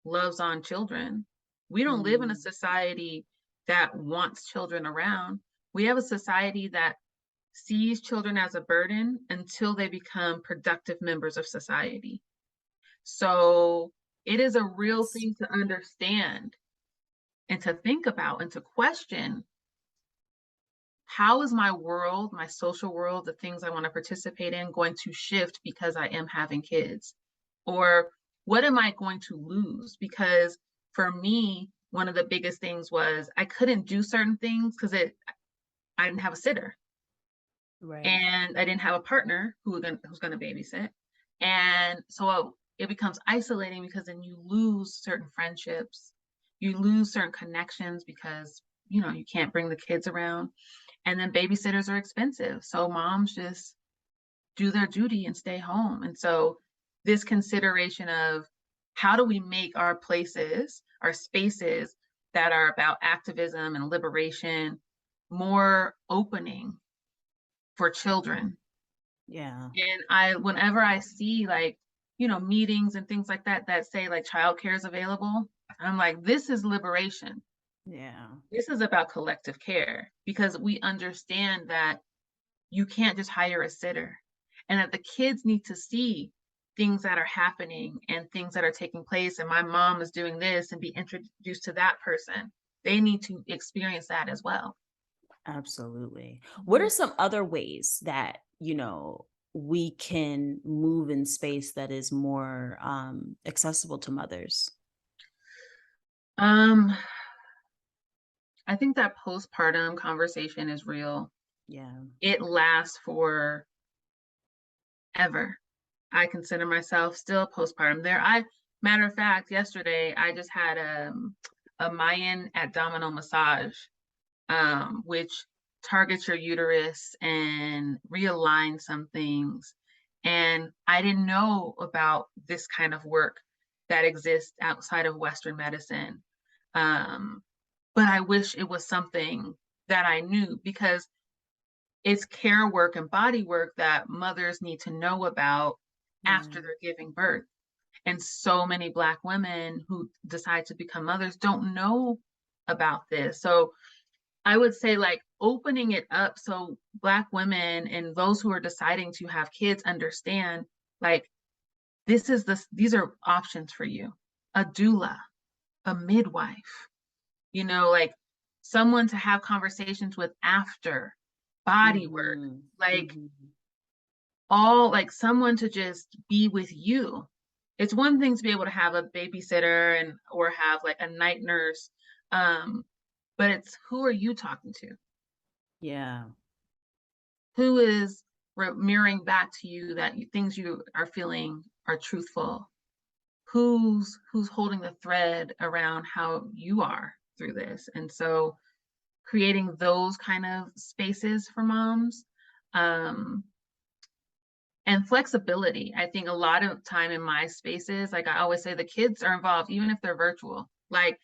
loves on children. We don't live in a Mm. society that wants children around. We have a society that sees children as a burden until they become productive members of society. So it is a real Yes. thing to understand and to think about and to question, how is my world, my social world, the things I want to participate in going to shift because I am having kids? Or what am I going to lose? Because for me, one of the biggest things was I couldn't do certain things because I didn't have a sitter Right. and I didn't have a partner who's going to babysit. And so it becomes isolating, because then you lose certain friendships, you lose certain connections because you can't bring the kids around. And then babysitters are expensive. So moms just do their duty and stay home. And so this consideration of how do we make our places, our spaces that are about activism and liberation, more opening for children, Yeah. And whenever I see like, meetings and things like that that say like childcare is available, I'm like, this is liberation. Yeah. This is about collective care because we understand that you can't just hire a sitter and that the kids need to see things that are happening and things that are taking place. And my mom is doing this and be introduced to that person. They need to experience that as well. Absolutely. What are Mhm. some other ways that, we can move in space that is more accessible to mothers? Um, I think that postpartum conversation is real. Yeah. It lasts for ever. I consider myself still postpartum. Matter of fact, yesterday I just had a Mayan abdominal massage, which targets your uterus and realigns some things. And I didn't know about this kind of work that exists outside of Western medicine. Um, but I wish it was something that I knew because it's care work and body work that mothers need to know about Yeah. after they're giving birth. And so many Black women who decide to become mothers don't know about this. So I would say like opening it up so Black women and those who are deciding to have kids understand like these are options for you. A doula, a midwife, like someone to have conversations with after body work, Mhm. like Mhm. all like someone to just be with you. It's one thing to be able to have a babysitter and or have like a night nurse, um, but it's who are you talking to? Yeah. Who is mirroring back to you that things you are feeling are truthful? Who's holding the thread around how you are through this? And so creating those kind of spaces for moms, um, and flexibility. I think a lot of time in my spaces, like I always say, the kids are involved, even if they're virtual. Like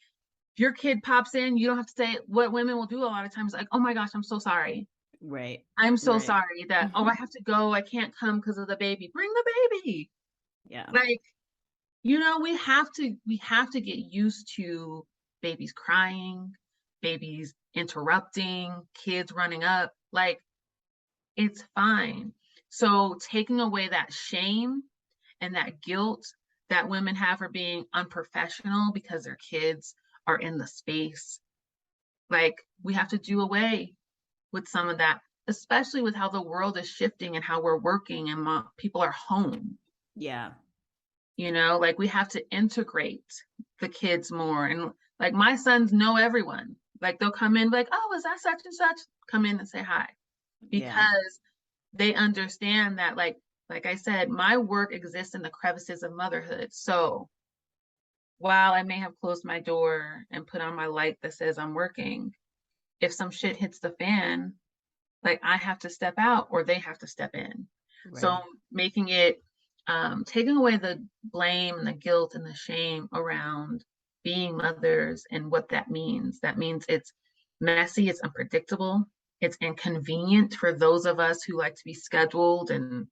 if your kid pops in, you don't have to say what women will do a lot of times, like, oh my gosh, I'm so sorry. Right. I'm so Right. sorry that, oh, I have to go. I can't come because of the baby. Bring the baby. Yeah. Like, we have to get used to babies crying, babies interrupting, kids running up. Like, it's fine. So taking away that shame and that guilt that women have for being unprofessional because their kids are in the space. Like we have to do away with some of that, especially with how the world is shifting and how we're working and people are home. Yeah. Like we have to integrate the kids more. And like my sons know everyone. Like they'll come in like, oh, is that such and such? Come in and say hi Yeah. because they understand that like I said, my work exists in the crevices of motherhood. So while I may have closed my door and put on my light that says I'm working, if some shit hits the fan, like I have to step out or they have to step in. So Right. making it taking away the blame and the guilt and the shame around being mothers and what that means. That means it's messy, it's unpredictable, it's inconvenient for those of us who like to be scheduled and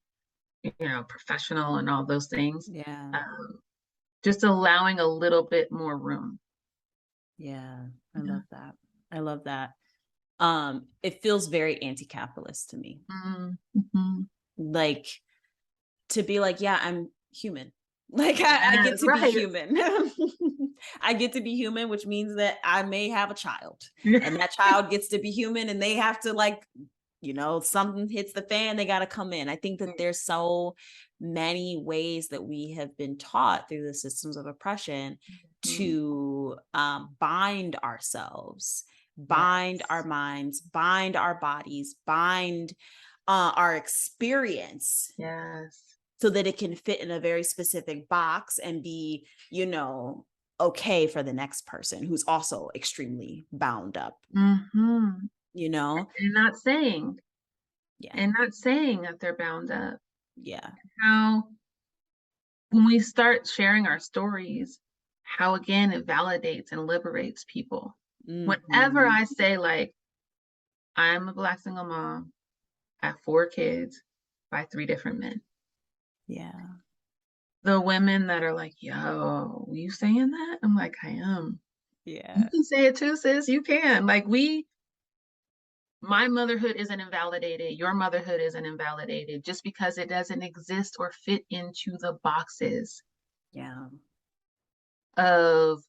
professional and all those things. Yeah. Um, just allowing a little bit more room. Yeah. I Yeah. love that. I love that. It feels very anti-capitalist to me. Mm-hmm. Like to be like, yeah, I'm human. Like I get Yes, to be right. human. I get to be human, which means that I may have a child. Yeah. And that child gets to be human and they have to like, something hits the fan, they gotta come in. I think that there's so many ways that we have been taught through the systems of oppression Mhm. to bind ourselves, bind our Yes. minds, bind our bodies, bind our experience Yes. so that it can fit in a very specific box and be, okay for the next person who's also extremely bound up, Mm-hmm. you know? And Yeah. that they're bound up. Yeah. How when we start sharing our stories, how again it validates and liberates people. Whenever Mhm. I say like I'm a Black single mom, I have 4 kids, by 3 different men. Yeah. The women that are like, yo, you saying that? I'm like, I am. You Yeah. can say it too, sis. You can. Like, my motherhood isn't invalidated. Your motherhood isn't invalidated just because it doesn't exist or fit into the boxes Yeah. of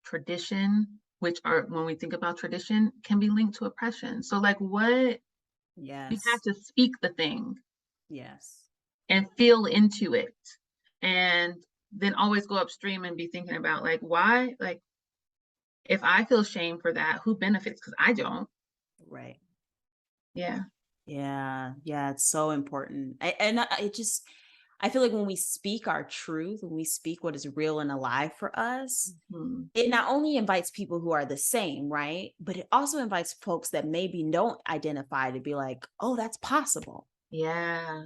tradition, which are, when we think about tradition, can be linked to oppression. So, like, what? You have Yes. to speak the thing Yes. and feel into it. And then always go upstream and be thinking about, like, why? Like, if I feel shame for that, who benefits? Because I don't. Right. Yeah. Yeah. Yeah. It's so important. I feel like when we speak our truth, when we speak what is real and alive for us, Mhm. it not only invites people who are the same, right? But it also invites folks that maybe don't identify to be like, oh, that's possible. Yeah.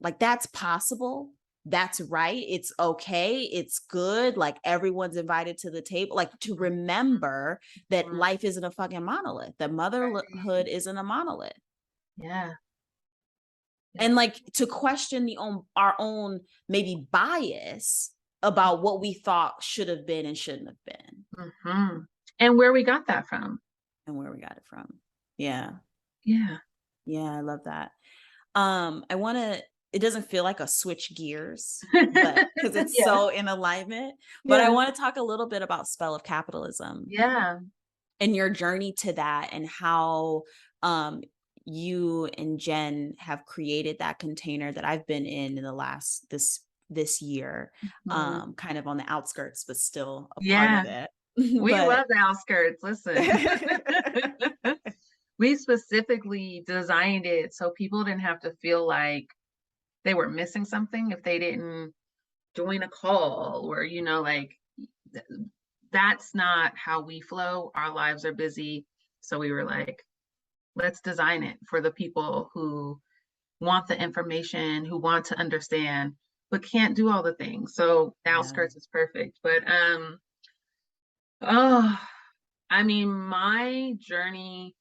Like, that's possible. That's right. It's okay. It's good. Like, everyone's invited to the table. Like, to remember that Mhm. life isn't a fucking monolith, that motherhood Right. isn't a monolith. Yeah. Yeah. And like to question our own maybe bias about what we thought should have been and shouldn't have been, Mhm. And where we got that from. and where we got it from. Yeah. Yeah. Yeah, I love that. I want to, it doesn't feel like a switch gears, but because it's Yeah. so in alignment, but I Yeah. want to talk a little bit about Spell of Capitalism Yeah. and your journey to that, and how um you and Jen have created that container that I've been in the last this year, Mhm. kind of on the outskirts, but still a part Yeah. of it. We But love the outskirts. Listen. We specifically designed it so people didn't have to feel like they were missing something if they didn't join a call, or, like, th- that's not how we flow. Our lives are busy. So we were like, let's design it for the people who want the information, who want to understand, but can't do all the things. So the yeah, outskirts is perfect. But oh, I mean, my journey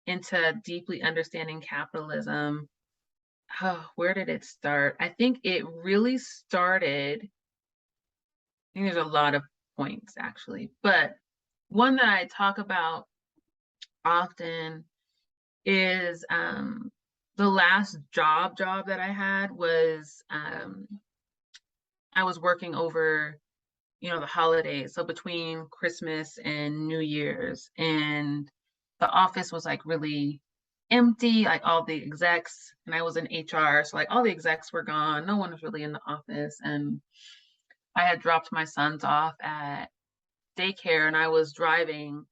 into deeply understanding capitalism, oh, where did it start? I think it really started, I think there's a lot of points actually, but one that I talk about often is the last job that I had was, I was working over, the holidays, so between Christmas and New Year's, and the office was like really empty, like all the execs, and I was in HR, so like all the execs were gone, no one was really in the office, and I had dropped my sons off at daycare, and I was driving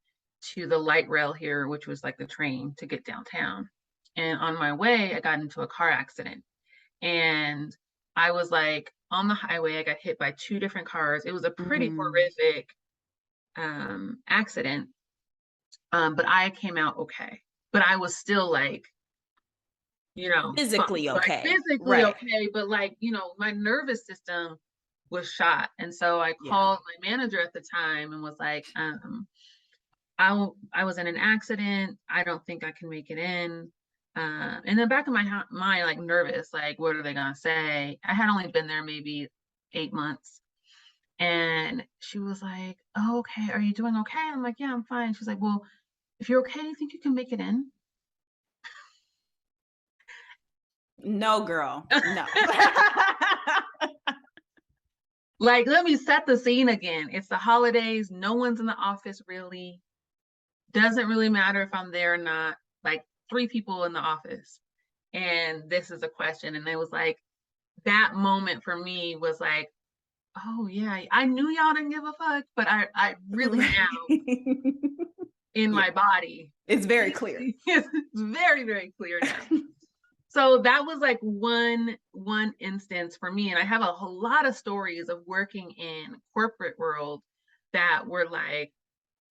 to the light rail here, which was like the train to get downtown. And on my way, I got into a car accident. And I was like on the highway, I got hit by 2 different cars. It was a pretty mm, horrific accident. But I came out okay. But I was still like, fucked. physically Like okay, physically right? okay, but like, my nervous system was shot. And so I Yeah, called my manager at the time and was like, I was in an accident. I don't think I can make it in. In the back of my mind, like nervous, like what are they gonna say? I had only been there maybe 8 months, and she was like, "Oh, okay. Are you doing okay?" I'm like, "Yeah, I'm fine." She's like, "Well, if you're okay, do you think you can make it in?" no girl, no. Like, let me set the scene again. It's the holidays. No one's in the office really. Doesn't really matter if I'm there or not. Like 3 people in the office, and this is a question. And it was like, that moment for me was like, oh yeah, I knew y'all didn't give a fuck, but I really now Right. in Yeah, my body. it's very clear. It's very, very clear now. So that was like one instance for me. And I have a whole lot of stories of working in corporate world that were like,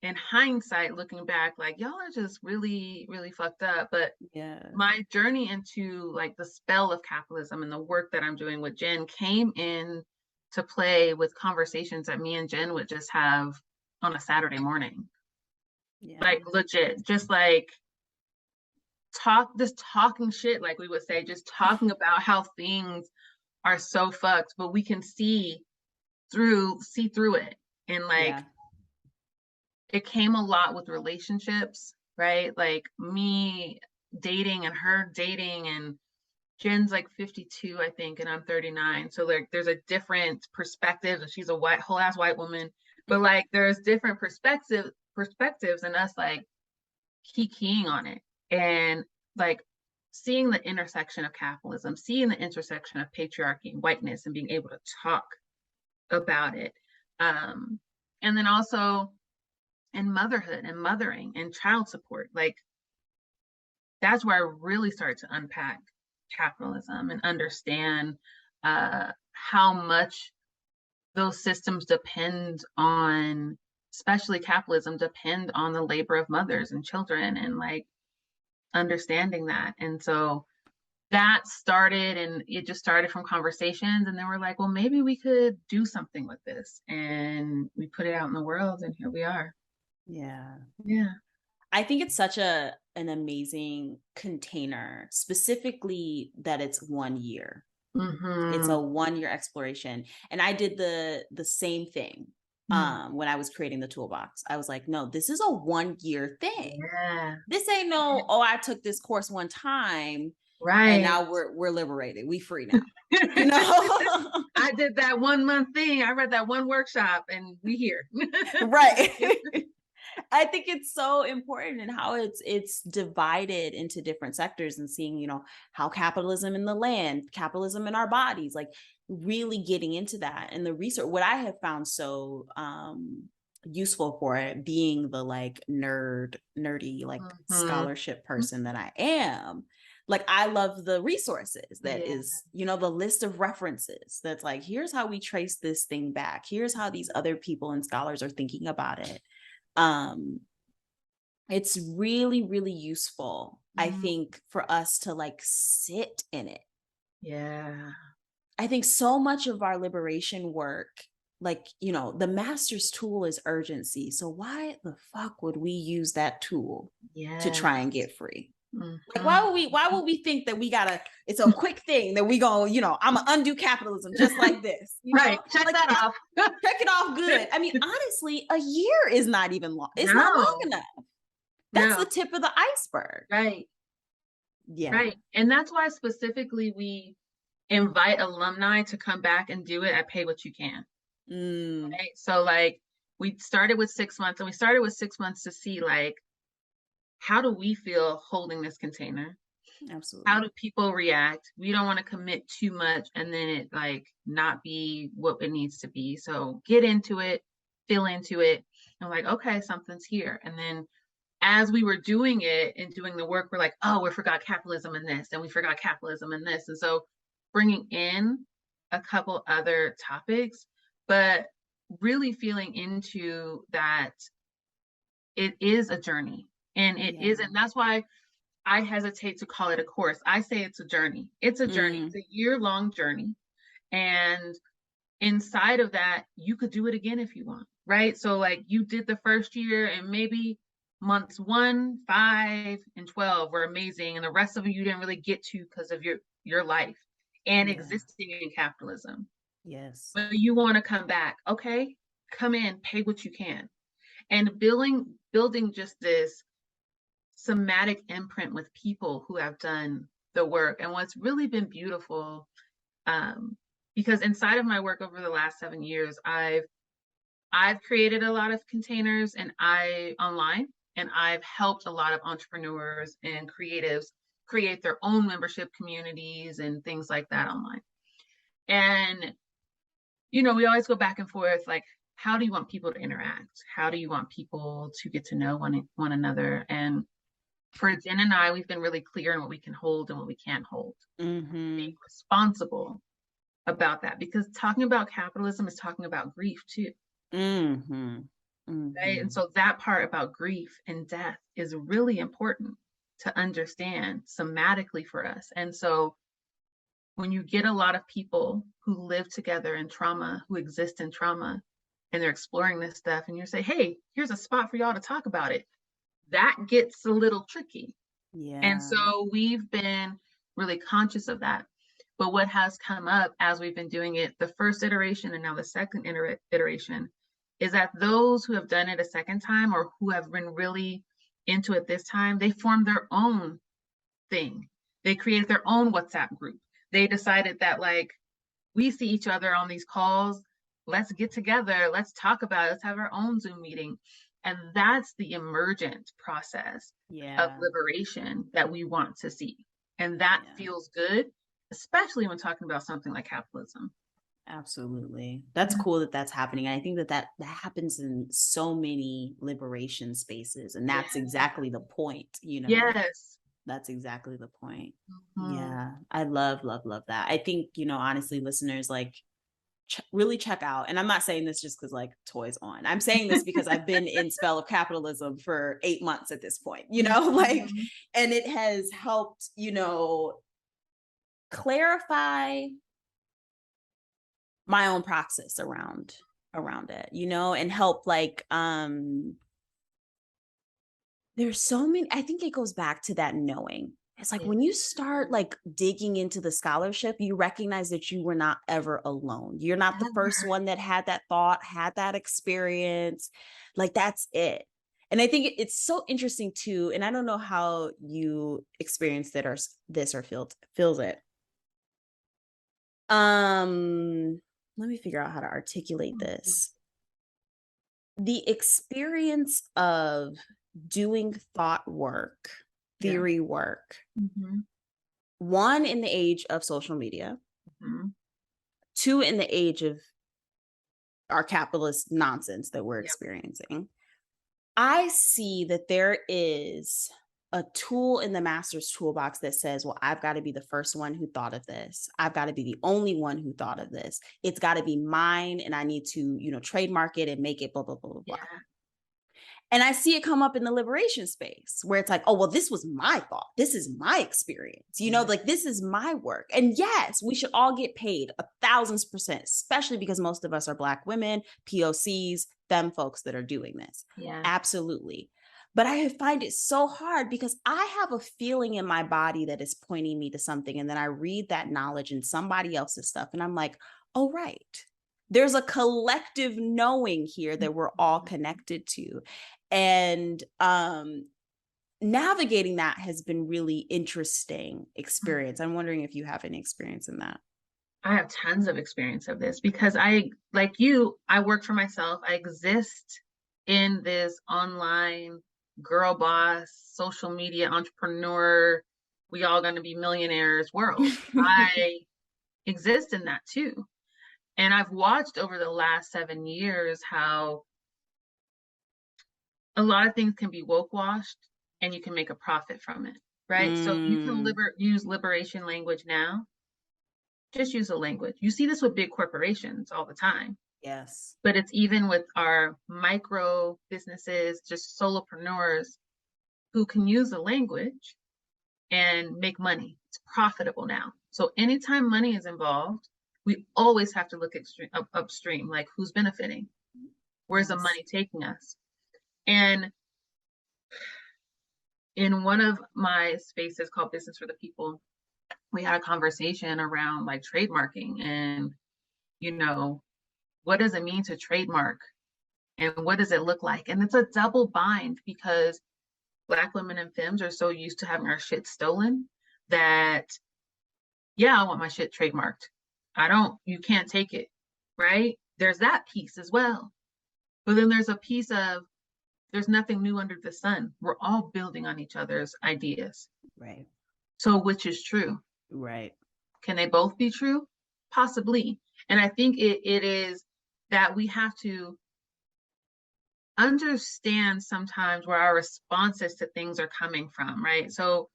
in hindsight, looking back, like y'all are just really, really fucked up. But Yeah. my journey into like the spell of capitalism and the work that I'm doing with Jen came in to play with conversations that me and Jen would just have on a Saturday morning. Yeah. Like legit, just like talking shit, like we would say, just talking about how things are so fucked, but we can see through it. And like Yeah. it came a lot with relationships, right? Like me dating and her dating, and Jen's like 52, I think, and I'm 39. So like there's a different perspective, and she's a whole ass white woman. But like there's different perspectives and us like keying on it. And like seeing the intersection of capitalism, seeing the intersection of patriarchy and whiteness, and being able to talk about it. Um, and then also in motherhood and mothering and child support, like that's where I really started to unpack capitalism and understand how much those systems depend on, especially capitalism, depend on the labor of mothers and children, and like understanding that. And so that started, and it just started from conversations, and then we're like, well, maybe we could do something with this, and we put it out in the world, and here we are. Yeah. Yeah. I think it's such an amazing container, specifically that it's 1 year. It's a 1 year exploration. And I did the same thing when I was creating the toolbox. I was like, no, this is a 1 year thing. Yeah. This ain't no, oh, I took this course one time and Right. now we're liberated. We free now. You know? I did that 1 month thing. I read that one workshop, and we here. Right. I think it's so important in how it's divided into different sectors, and seeing, how capitalism in the land, capitalism in our bodies, like really getting into that. And the research, what I have found so useful for it, being the like nerdy, like scholarship person that I am, like I love the resources that is, the list of references that's like, here's how we trace this thing back. Here's how these other people and scholars are thinking about it. It's really, really useful, I think, for us to like sit in it. Yeah. I think so much of our liberation work, like, the master's tool is urgency. So why the fuck would we use that tool to try and get free? Like, why would we think that it's a quick thing that we go, I'm gonna undo capitalism just like this, Right. Check like, that off. Check it off good. I mean, honestly, a year is not even long. It's not long enough. That's the tip of the iceberg. Right. Yeah. Right. And that's why specifically we invite alumni to come back and do it at Pay What You Can. Right? So like we started with 6 months, and we started with 6 months to see like, how do we feel holding this container? Absolutely. How do people react? We don't want to commit too much and then it like not be what it needs to be. So get into it, feel into it, and like, okay, something's here. And then as we were doing it and doing the work, we're like, oh, we forgot capitalism in this, and we forgot capitalism in this. And so bringing in a couple other topics, but really feeling into that it is a journey. And it is, and that's why I hesitate to call it a course. I say it's a journey. It's a journey. It's a year-long journey. And inside of that, you could do it again if you want, right? So like you did the first year, and maybe months 1, 5, and 12 were amazing. And the rest of them you didn't really get to because of your life and existing in capitalism. Yes. But you want to come back. Okay, come in, pay what you can. And building just this somatic imprint with people who have done the work. And what's really been beautiful, because inside of my work over the last 7 years, I've created a lot of containers and online, and I've helped a lot of entrepreneurs and creatives create their own membership communities and things like that online. And we always go back and forth, like, how do you want people to interact? How do you want people to get to know one another? And for Jen and I, we've been really clear on what we can hold and what we can't hold. Being responsible about that, because talking about capitalism is talking about grief too. Right? And so that part about grief and death is really important to understand somatically for us. And so when you get a lot of people who live together in trauma, who exist in trauma, and they're exploring this stuff, and you say, hey, here's a spot for y'all to talk about it, that gets a little tricky. And Yeah. so we've been really conscious of that. But what has come up as we've been doing it, the first iteration and now the second iteration, is that those who have done it a second time or who have been really into it this time, they formed their own thing. They created their own WhatsApp group. They decided that, like, we see each other on these calls. Let's get together. Let's talk about it. Let's have our own Zoom meeting. And that's the emergent process of Yeah. liberation that we want to see. And that Yeah. feels good, especially when talking about something like capitalism. Absolutely. That's Yeah. cool that that's happening. And I think that happens in so many liberation spaces. And Yeah. that's exactly the point, you know. Yes. That's exactly the point. Mhm. Yeah. I love, love, love that. I think, you know, honestly, listeners, like, really check out, and I'm not saying this just because like Toys on, I'm saying this because I've been in spell of capitalism for 8 months at this point, you know, like, Mhm. and it has helped, you know, clarify my own praxis around it, you know, and help like there's so many, I think it goes back to that knowing. It's like Yeah. when you start like digging into the scholarship, you recognize that you were not ever alone. You're not the first one that had that thought, had that experience. Like that's it. And I think it's so interesting too. And I don't know how you experienced it or this or feels it. Let me figure out how to articulate this. The experience of doing thought work, Yeah. theory work, Mhm. one in the age of social media, Mhm. two in the age of our capitalist nonsense that we're Yep. experiencing. I see that there is a tool in the master's toolbox that says, well, I've got to be the first one who thought of this. I've got to be the only one who thought of this. It's got to be mine and I need to, you know, trademark it and make it blah, blah, blah, blah, blah. Yeah. And I see it come up in the liberation space where it's like, oh, well, this was my thought. This is my experience. You know, Yeah. like this is my work. And yes, we should all get paid 1,000%, especially because most of us are Black women, POCs, femme folks that are doing this. Yeah. Absolutely. But I find it so hard because I have a feeling in my body that is pointing me to something. And then I read that knowledge in somebody else's stuff. And I'm like, oh, right. There's a collective knowing here that we're all Mhm. connected to. And navigating that has been really interesting experience. I'm wondering if you have any experience in that. I have tons of experience of this because I, like you, I work for myself. I exist in this online girl boss, social media entrepreneur, we all going to be millionaires world. I exist in that too. And I've watched over the last 7 years how a lot of things can be woke washed and you can make a profit from it, right? So you can Mm, use liberation language now. Just use the language. You see this with big corporations all the time, yes. but it's even with our micro businesses, just solopreneurs who can use the language and make money. It's profitable now. So anytime money is involved, we always have to look upstream, like who's benefiting? Where's the Yes. money taking us? And in one of my spaces called Business for the People, we had a conversation around like trademarking and, you know, what does it mean to trademark and what does it look like? And it's a double bind because Black women and femmes are so used to having our shit stolen that, yeah, I want my shit trademarked. I don't, you can't take it, right? There's that piece as well. But then there's a piece of there's nothing new under the sun. We're all building on each other's ideas. Right. So which is true? Right. Can they both be true? Possibly. And I think it is that we have to understand sometimes where our responses to things are coming from, right? So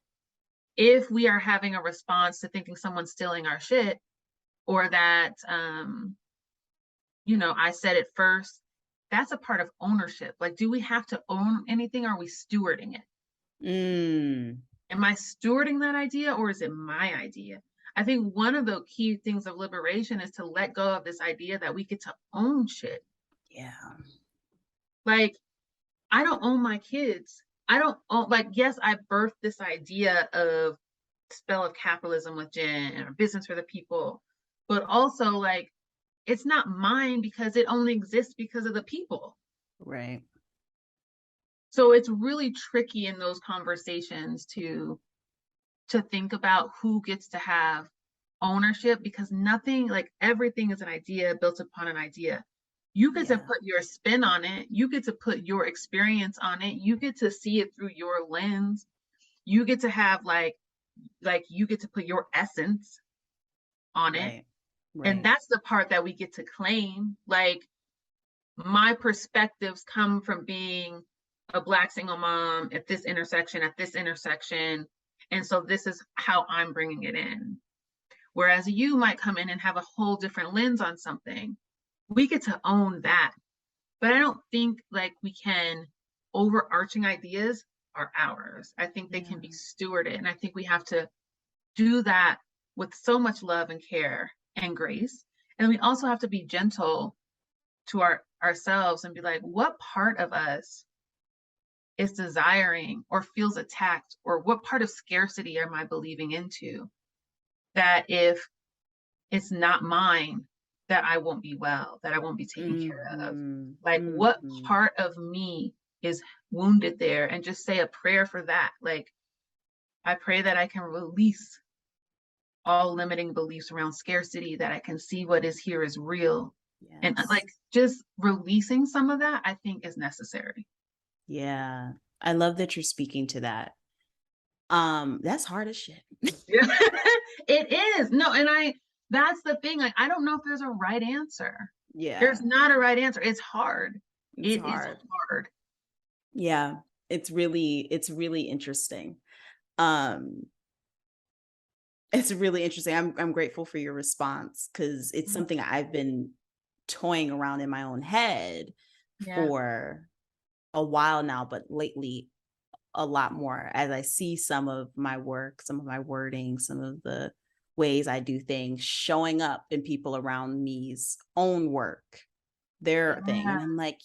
if we are having a response to thinking someone's stealing our shit or that I said it first, that's a part of ownership. Like, do we have to own anything? Or are we stewarding it? Mm, Am I stewarding that idea or is it my idea? I think one of the key things of liberation is to let go of this idea that we get to own shit. yeah. Like, I don't own my kids. I don't like, yes, I birthed this idea of spell of capitalism with Jen and a business for the people, but also like it's not mine because it only exists because of the people. Right. So it's really tricky in those conversations to think about who gets to have ownership, because nothing, like everything is an idea built upon an idea. You get to Yeah. put your spin on it, you get to put your experience on it, you get to see it through your lens, you get to have like you get to put your essence on it. Right. And Right. that's the part that we get to claim. Like my perspectives come from being a Black single mom at this intersection, at this intersection. And so this is how I'm bringing it in. Whereas you might come in and have a whole different lens on something. We get to own that. But I don't think like we can, overarching ideas are ours. I think they can be Yeah. stewarded. And I think we have to do that with so much love and care and grace. And we also have to be gentle to ourselves and be like, what part of us is desiring or feels attacked, or what part of scarcity am I believing into, that if it's not mine, that I won't be well, that I won't be taken care of. Mm-hmm. Like what Mm-hmm. part of me is wounded there, and just say a prayer for that. Like I pray that I can release all limiting beliefs around scarcity, that I can see what is here is real. And Yes. like just releasing some of that, I think is necessary. Yeah. I love that you're speaking to that. That's hard as shit. Yeah. It is. No, and that's the thing. Like, I don't know if there's a right answer. There's Yeah. not a right answer. It's hard. It's It is hard. hard. Yeah. It's really interesting. Um, it's really interesting. I'm grateful for your response because it's Mhm. something I've been toying around in my own head Yeah. for a while now, but lately a lot more as I see some of my work, some of my wording, some of the ways I do things showing up in people around me's own work, their thing. Yeah. And I'm like,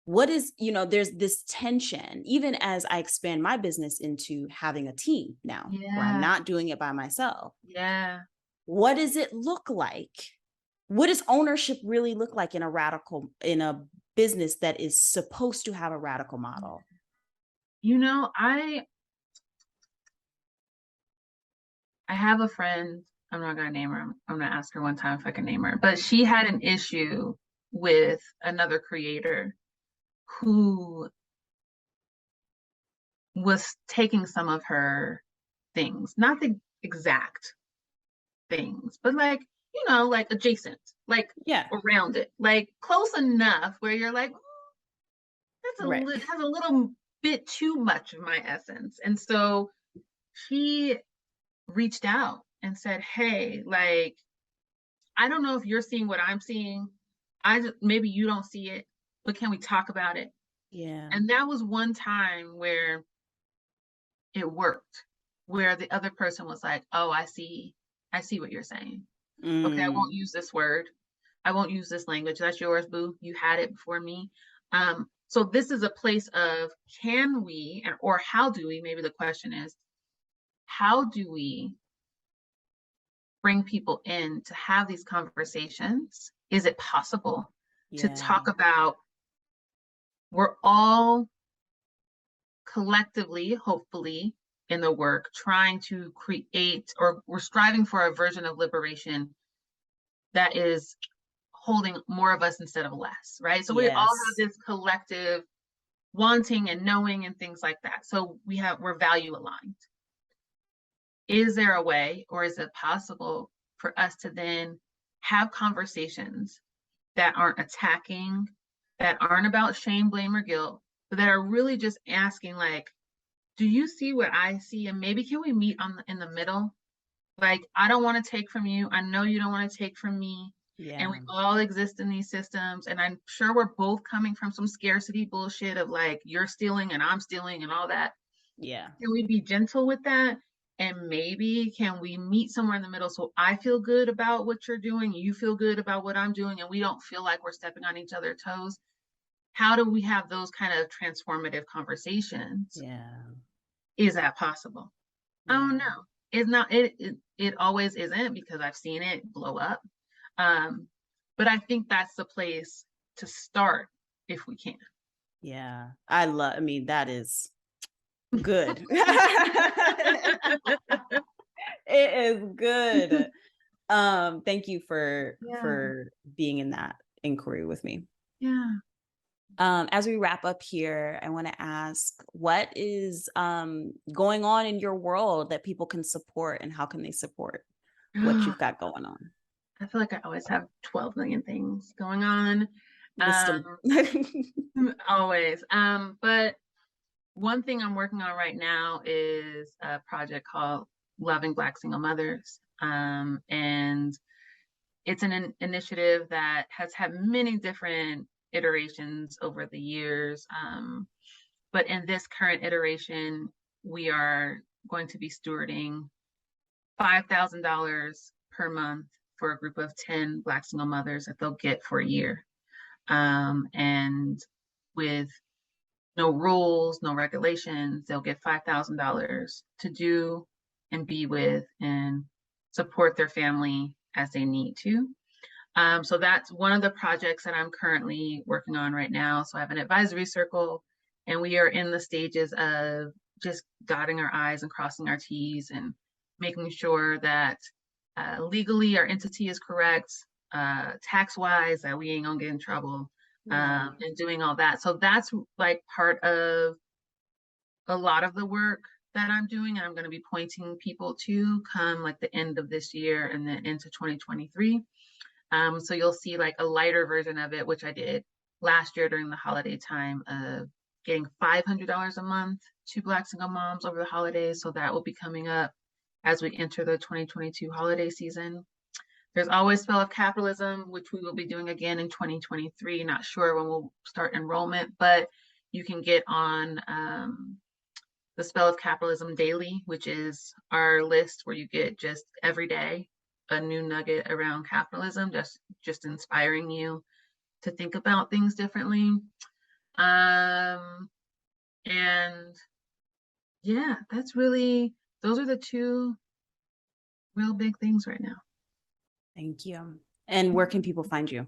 what is, there's this tension, even as I expand my business into having a team now where I'm Yeah. not doing it by myself. Yeah. What does it look like? What does ownership really look like in a business that is supposed to have a radical model? You know, I have a friend, I'm not gonna name her. I'm gonna ask her one time if I can name her, but she had an issue with another creator who was taking some of her things, not the exact things, but like, like adjacent, like Yeah. around it, like close enough where you're like, that's Right. has a little bit too much of my essence. And so she reached out and said, hey, like, I don't know if you're seeing what I'm seeing. Maybe you don't see it, but can we talk about it? Yeah. And that was one time where it worked, where the other person was like, oh, I see what you're saying. Okay, I won't Mm, use this word. I won't use this language. That's yours, boo. You had it before me. So this is a place of, can we, or how do we, maybe the question is, how do we bring people in to have these conversations? Is it possible to yeah. talk about, we're all collectively, hopefully, in the work trying to create, or we're striving for a version of liberation that is holding more of us instead of less, right? So we all have Yes. this collective wanting and knowing and things like that. So we're value aligned. Is there a way, or is it possible for us to then have conversations that aren't attacking, that aren't about shame, blame, or guilt, but that are really just asking, like, do you see what I see? And maybe can we meet in the middle? Like, I don't want to take from you. I know you don't want to take from me. And we Yeah. all exist in these systems. And I'm sure we're both coming from some scarcity bullshit of like, you're stealing and I'm stealing and all that. Yeah. Can we be gentle with that? And maybe can we meet somewhere in the middle, so I feel good about what you're doing, you feel good about what I'm doing, and we don't feel like we're stepping on each other's toes? how do we have those kind of transformative conversations? Yeah. Is that possible? I don't Yeah. know. It's not, it always isn't, because I've seen it blow up. But I think that's the place to start if we can. Yeah. I mean, that is good. It is good. Thank you for Yeah. being in that inquiry with me. Yeah. As we wrap up here, I want to ask, what is going on in your world that people can support, and how can they support what you've got going on? I feel like I always have 12 million things going on. List them. Always. But one thing I'm working on right now is a project called Loving Black Single Mothers. And it's an initiative that has had many different iterations over the years. But in this current iteration, we are going to be stewarding $5,000 per month for a group of 10 Black single mothers that they'll get for a year. And with no rules, no regulations, they'll get $5,000 to do and be with and support their family as they need to. So that's one of the projects that I'm currently working on right now. So I have an advisory circle, and we are in the stages of just dotting our I's and crossing our T's and making sure that legally our entity is correct, tax-wise, that we ain't gonna get in trouble, and doing all that. So that's like part of a lot of the work that I'm doing, and I'm going to be pointing people to come like the end of this year and then into 2023. So you'll see like a lighter version of it, which I did last year during the holiday time, of getting $500 a month to Black single moms over the holidays. So that will be coming up as we enter the 2022 holiday season. There's always Spell of Capitalism, which we will be doing again in 2023. Not sure when we'll start enrollment, but you can get on the Spell of Capitalism Daily, which is our list where you get just every day a new nugget around capitalism, just inspiring you to think about things differently. And yeah, those are the two real big things right now. Thank you. And where can people find you?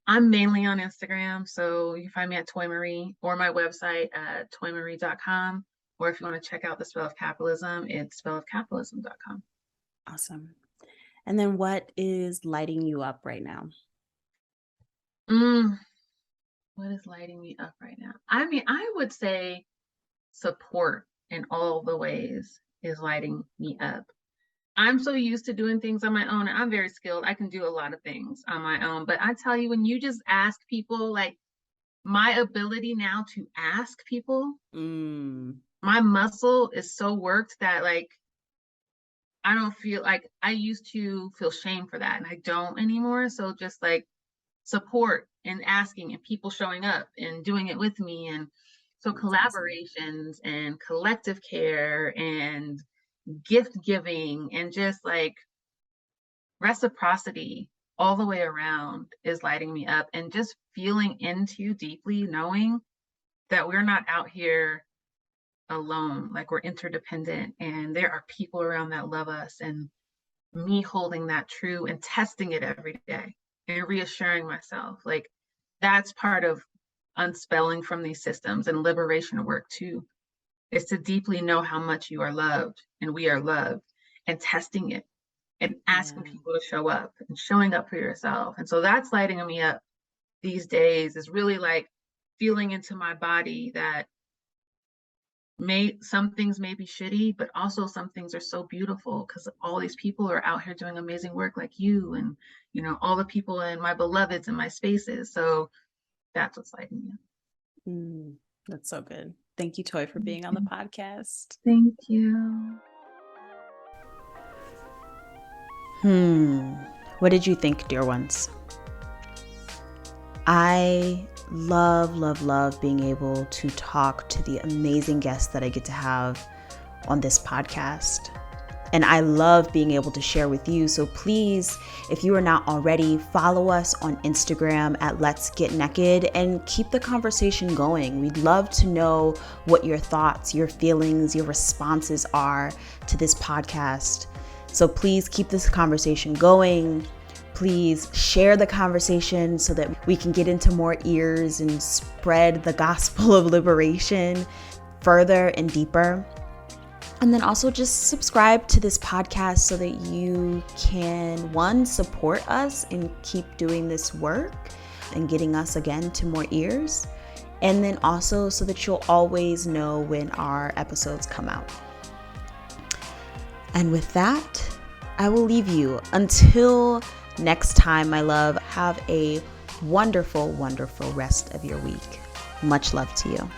I'm mainly on Instagram, so you can find me at Toy Marie, or my website at toymarie.com. Or if you want to check out the Spell of Capitalism, it's spellofcapitalism.com. Awesome. And then what is lighting you up right now? What is lighting me up right now? I mean, I would say support in all the ways is lighting me up. I'm so used to doing things on my own. I'm very skilled. I can do a lot of things on my own. But I tell you, when you just ask people, like my ability now to ask people, my muscle is so worked that like, I don't feel like, I used to feel shame for that and I don't anymore. So just like support and asking and people showing up and doing it with me. And so collaborations and collective care and gift giving and just like reciprocity all the way around is lighting me up, and just feeling into deeply knowing that we're not out here alone, like we're interdependent and there are people around that love us, and me holding that true and testing it every day and reassuring myself, like that's part of unspelling from these systems and liberation work too, is to deeply know how much you are loved and we are loved, and testing it and asking people to show up and showing up for yourself. And so that's lighting me up these days, is really like feeling into my body that some things may be shitty, but also some things are so beautiful because all these people are out here doing amazing work like you and, you know, all the people in my beloveds and my spaces. So that's what's lighting me up. That's so good. Thank you, Toy, for being on the podcast. Thank you. What did you think, dear ones? I love being able to talk to the amazing guests that I get to have on this podcast. And I love being able to share with you. So please, if you are not already, follow us on Instagram at Let's Get NEKKID and keep the conversation going. We'd love to know what your thoughts, your feelings, your responses are to this podcast. So please keep this conversation going. Please share the conversation so that we can get into more ears and spread the gospel of liberation further and deeper. And then also just subscribe to this podcast so that you can, one, support us and keep doing this work and getting us again to more ears. And then also so that you'll always know when our episodes come out. And with that, I will leave you until next time, my love. Have a wonderful, wonderful rest of your week. Much love to you.